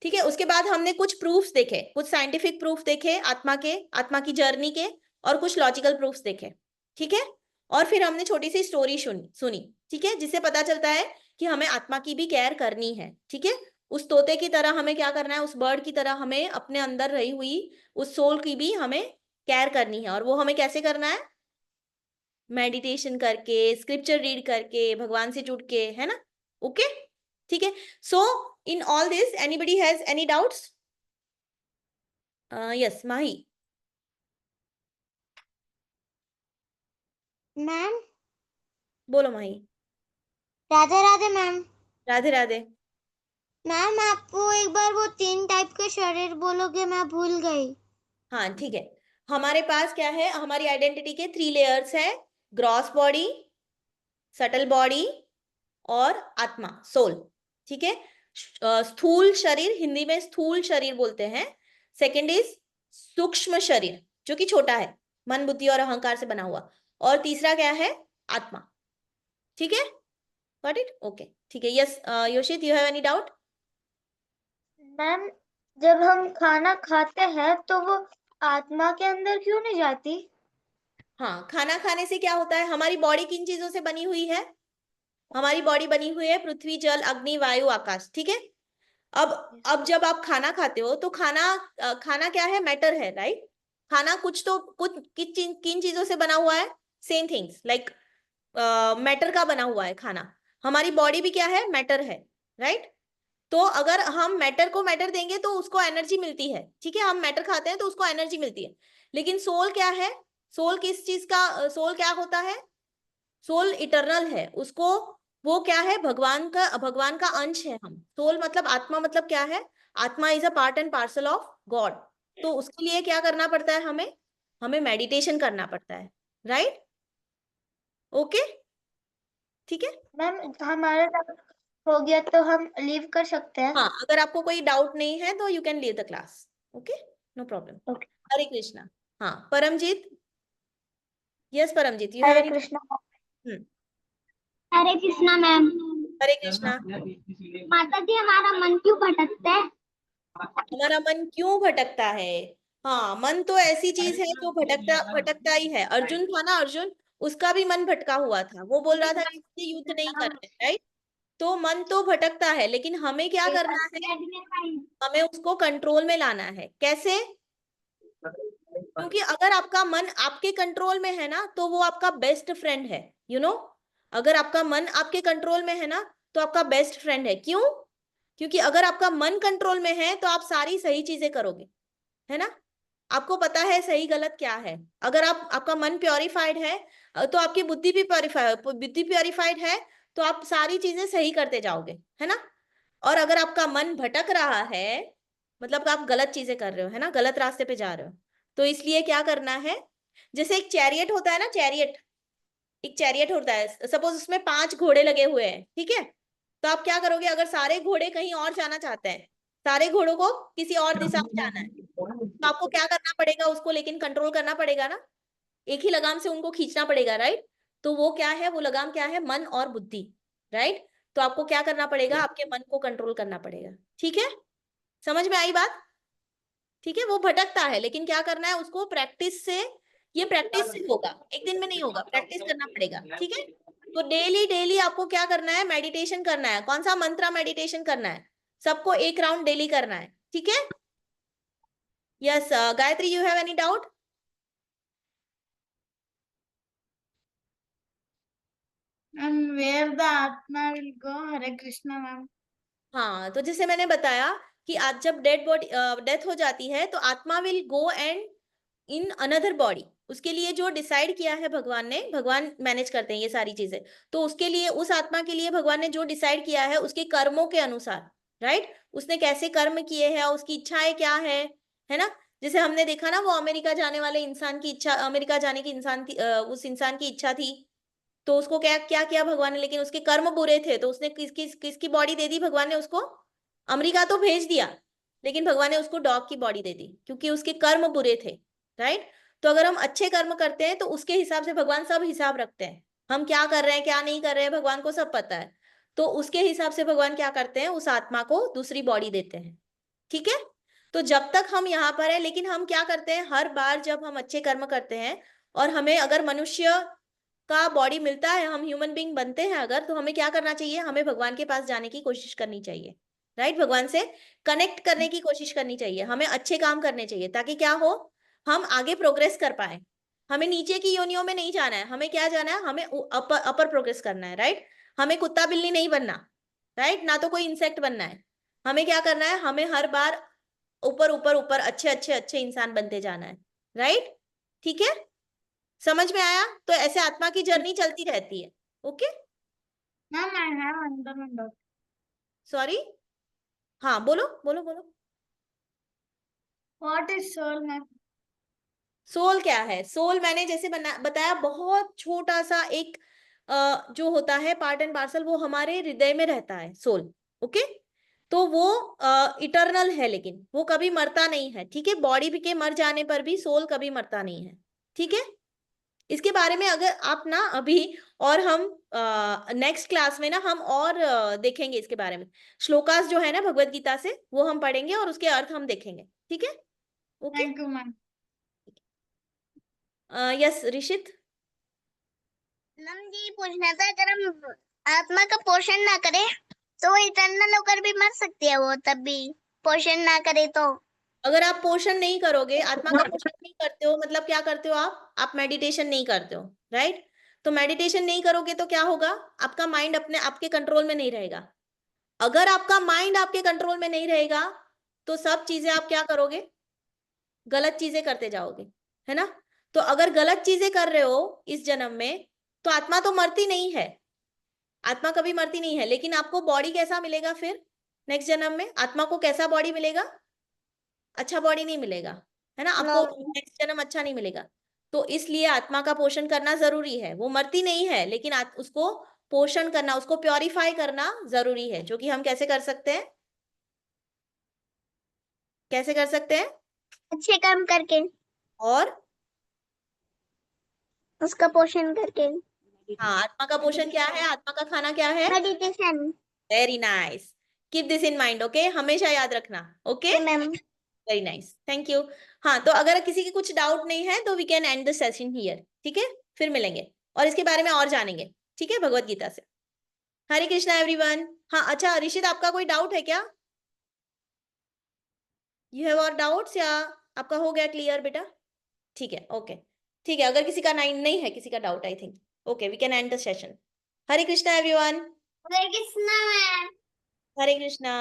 ठीक है। उसके बाद हमने कुछ प्रूफ्स देखे, कुछ साइंटिफिक प्रूफ देखे आत्मा के, आत्मा की जर्नी के, और कुछ लॉजिकल प्रूफ्स देखे, ठीक है। और फिर हमने छोटी सी स्टोरी सुनी, ठीक है, जिससे पता चलता है कि हमें आत्मा की भी केयर करनी है, ठीक है। उस तोते की तरह हमें क्या करना है, उस बर्ड की तरह हमें अपने अंदर रही हुई उस सोल की भी हमें केयर करनी है। और वो हमें कैसे करना है? मेडिटेशन करके, स्क्रिप्चर रीड करके, भगवान से जुड़ के, है ना। ओके, ठीक है। So in all this anybody has any doubts? Yes Mahi.
Ma'am
बोलो माही।
राधे राधे मैम।
राधे राधे।
मैम आपको एक बार वो 3 टाइप के शरीर बोलोगे, मैं भूल गई।
हाँ ठीक है, हमारे पास क्या है, हमारी आइडेंटिटी के 3 लेयर्स है, ग्रॉस बॉडी, सटल बॉडी और आत्मा, सोल, ठीक है। स्थूल शरीर, हिंदी में स्थूल शरीर बोलते हैं। सेकंड इज सूक्ष्म शरीर, जो कि छोटा है, मन, बुद्धि और अहंकार से बना हुआ। और तीसरा क्या है? आत्मा, ठीक है। Got it? ओके, ठीक है। Yes Yoshit, you have any doubt?
Ma'am जब हम खाना खाते हैं तो वो आत्मा के अंदर क्यों नहीं जाती?
हाँ, खाना खाने से क्या होता है, हमारी बॉडी किन चीजों से बनी हुई है? हमारी बॉडी बनी हुई है पृथ्वी, जल, अग्नि, वायु, आकाश, ठीक है। अब जब आप खाना खाते हो तो खाना क्या है? मैटर है, राइट। खाना कुछ किन चीजों से बना हुआ है? सेम थिंग्स लाइक मैटर का बना हुआ है खाना। हमारी बॉडी भी क्या है? मैटर है, राइट। तो अगर हम मैटर को मैटर देंगे तो उसको एनर्जी मिलती है, ठीक है। हम मैटर खाते हैं तो उसको एनर्जी मिलती है। लेकिन सोल क्या है? सोल किस चीज का, सोल क्या होता है? सोल इटर्नल है, उसको, वो क्या है, भगवान का अंश है हम। सोल मतलब आत्मा, मतलब क्या है, आत्मा is a part and parcel of God. तो उसके लिए क्या करना पड़ता है हमें, हमें मेडिटेशन करना पड़ता है, राइट? ओके, ठीक है।
मैम हमारा हो गया तो हम लीव कर सकते हैं?
हाँ, अगर आपको कोई डाउट नहीं है तो you can leave the class. Okay, no problem.
Okay.
Hare Krishna. हाँ, Paramjit. Yes Paramjit, you have
Hare
any?
Krishna.
Hare Krishna ma'am.
Hare Krishna.
माता जी हमारा मन क्यों भटकता है?
हमारा मन क्यों भटकता है? हाँ, मन तो ऐसी चीज है जो भटकता भटकता ही है। अर्जुन था ना, अर्जुन, उसका भी मन भटका हुआ था, वो बोल रहा था कि मुझे युद्ध नहीं करना है, राइट? तो मन तो भटकता है, लेकिन हमें क्या करना है, हमें उसको कंट्रोल में लाना है। कैसे? क्योंकि अगर आपका मन आपके कंट्रोल में है ना, तो वो आपका बेस्ट फ्रेंड है, यू नो। अगर आपका मन आपके कंट्रोल में है ना, तो आपका बेस्ट फ्रेंड है। क्यों? क्योंकि अगर आपका मन कंट्रोल में है तो आप सारी सही चीजें करोगे, है ना। आपको पता है सही गलत क्या है। अगर आपका मन प्योरीफाइड है, तो आपकी बुद्धि प्योरीफाइड है, तो आप सारी चीजें सही करते जाओगे, है ना। और अगर आपका मन भटक रहा है, मतलब आप गलत चीजें कर रहे हो, है ना, गलत रास्ते पे जा रहे हो, तो इसलिए क्या करना है, जैसे एक चैरियट होता है ना, चैरियट, एक चैरियट होता है, सपोज उसमें 5 घोड़े लगे हुए हैं, ठीक है। तो आप क्या करोगे, अगर सारे घोड़े कहीं और जाना चाहते हैं, सारे घोड़ों को किसी और दिशा में जाना है, तो आपको क्या करना पड़ेगा, उसको लेकिन कंट्रोल करना पड़ेगा ना, एक ही लगाम से उनको खींचना पड़ेगा, राइट। तो वो क्या है, वो लगाम क्या है, मन और बुद्धि, राइट। तो आपको क्या करना पड़ेगा, आपके मन को कंट्रोल करना पड़ेगा, ठीक है। समझ में आई बात? ठीक है, वो भटकता है, लेकिन क्या करना है उसको, प्रैक्टिस से, ये प्रैक्टिस से होगा, एक दिन में नहीं होगा, प्रैक्टिस करना पड़ेगा, ठीक है। तो डेली डेली आपको क्या करना है, मेडिटेशन करना है। कौन सा मंत्रा मेडिटेशन करना है, सबको 1 राउंड डेली करना है, ठीक है। Yes Gayatri, you have any doubt?
And where the Atma will go? Hare Krishna ma'am.
हाँ, तो जैसे मैंने बताया कि आज जब डेड बॉडी, डेथ हो जाती है, तो आत्मा will go and in another body. उसके लिए जो डिसाइड किया है भगवान ने, भगवान मैनेज करते हैं ये सारी चीजें, तो उसके लिए, उस आत्मा के लिए भगवान ने जो डिसाइड किया है उसके कर्मों के अनुसार, राइट, उसने कैसे कर्म किए हैं, उसकी इच्छाएं क्या है ना। जैसे हमने देखा ना, वो अमेरिका जाने वाले इंसान की इच्छा, अमेरिका जाने की इंसान की, उस इंसान की इच्छा थी, तो उसको क्या क्या किया भगवान ने, लेकिन उसके कर्म बुरे थे, तो उसने किसकी बॉडी दे दी भगवान ने उसको, अमेरिका तो भेज दिया, लेकिन भगवान ने उसको डॉग की बॉडी दे दी, क्योंकि उसके कर्म बुरे थे, राइट। तो अगर हम अच्छे कर्म करते हैं तो उसके हिसाब से भगवान सब हिसाब रखते हैं, हम क्या कर रहे हैं क्या नहीं कर रहे हैं, भगवान को सब पता है। तो उसके हिसाब से भगवान क्या करते हैं, उस आत्मा को दूसरी बॉडी देते हैं, ठीक है। तो जब तक हम यहाँ पर है, लेकिन हम क्या करते हैं, हर बार जब हम अच्छे कर्म करते हैं, और हमें अगर मनुष्य का बॉडी मिलता है, हम ह्यूमन बीइंग बनते हैं अगर, तो हमें क्या करना चाहिए, हमें भगवान के पास जाने की कोशिश करनी चाहिए, राइट। भगवान से कनेक्ट करने की कोशिश करनी चाहिए, हमें अच्छे काम करने चाहिए, ताकि क्या हो, हम आगे प्रोग्रेस कर पाए। हमें नीचे की योनियों में नहीं जाना है, हमें क्या जाना है, हमें अपर अपर प्रोग्रेस करना है, राइट। हमें कुत्ता बिल्ली नहीं बनना, राइट, ना तो कोई इंसेक्ट बनना है। हमें क्या करना है, हमें हर बार ऊपर ऊपर ऊपर अच्छे अच्छे अच्छे इंसान बनते जाना है, राइट, ठीक है। समझ में आया? तो ऐसे आत्मा की जर्नी चलती रहती है। Okay,
ma'am I have under doubt.
Sorry, हाँ बोलो बोलो बोलो।
What is soul ma'am?
Soul क्या है? सोल मैंने जैसे बताया, बहुत छोटा सा एक जो होता है पार्ट एंड पार्सल, वो हमारे हृदय में रहता है, सोल। ओके, तो वो इटर्नल है, लेकिन वो कभी मरता नहीं है, ठीक है। बॉडी के मर जाने पर भी सोल कभी मरता नहीं है, ठीक है। इसके बारे में अगर आप ना अभी, और हम नेक्स्ट क्लास में ना हम और देखेंगे इसके बारे में, श्लोकास जो है ना भगवत गीता से, वो हम पढ़ेंगे और उसके अर्थ हम देखेंगे, ठीक है। Okay,
thank you ma'am.
Yes Rishit.
Ma'am जी पूछना था, अगर हम आत्मा का पोषण ना करें तो वो इटर्नल होकर भी मर सकती है, वो तब भी पोषण ना करे तो?
अगर आप पोषण नहीं करोगे, आत्मा का पोषण नहीं करते हो, मतलब क्या करते हो आप मेडिटेशन नहीं करते हो, राइट। तो मेडिटेशन नहीं करोगे तो क्या होगा, आपका माइंड अपने आपके कंट्रोल में नहीं रहेगा। अगर आपका माइंड आपके कंट्रोल में नहीं रहेगा, तो सब चीजें आप क्या करोगे, गलत चीजें करते जाओगे, है ना। तो अगर गलत चीजें कर रहे हो इस जन्म में, तो आत्मा तो मरती नहीं है, आत्मा कभी मरती नहीं है, लेकिन आपको बॉडी कैसा मिलेगा फिर नेक्स्ट जन्म में? आत्मा को कैसा बॉडी मिलेगा? अच्छा बॉडी नहीं मिलेगा, है ना? आपको
नो
नेक्स्ट जन्म अच्छा नहीं मिलेगा। तो इसलिए आत्मा का पोषण करना जरूरी है। वो मरती नहीं है, लेकिन उसको पोषण करना, उसको प्योरीफाई करना जरूरी है, जो कि हम कैसे कर सकते हैं? कैसे कर सकते हैं?
अच्छे काम करके,
और
उसका पोषण करके,
हाँ, आत्मा का पोषण क्या है? आत्मा का खाना क्या है?
Meditation.
Very nice, keep this in mind, okay? हमेशा याद रखना, okay?
Ma'am.
Very nice, thank you. हाँ, तो अगर किसी की कुछ डाउट नहीं है तो we can end the session here, ठीक है? फिर मिलेंगे और इसके बारे में और जानेंगे, ठीक है, भगवत गीता से। हरे कृष्णा एवरीवन। हाँ, अच्छा ऋषित, आपका कोई डाउट है क्या? यू हैव और डाउट्स, या आपका हो गया क्लियर बेटा? ठीक है, ओके, ठीक है। अगर किसी का नहीं है, किसी का doubt, I think okay, we can end the session. Hare Krishna everyone.
Hare Krishna ma'am.
Hare Krishna.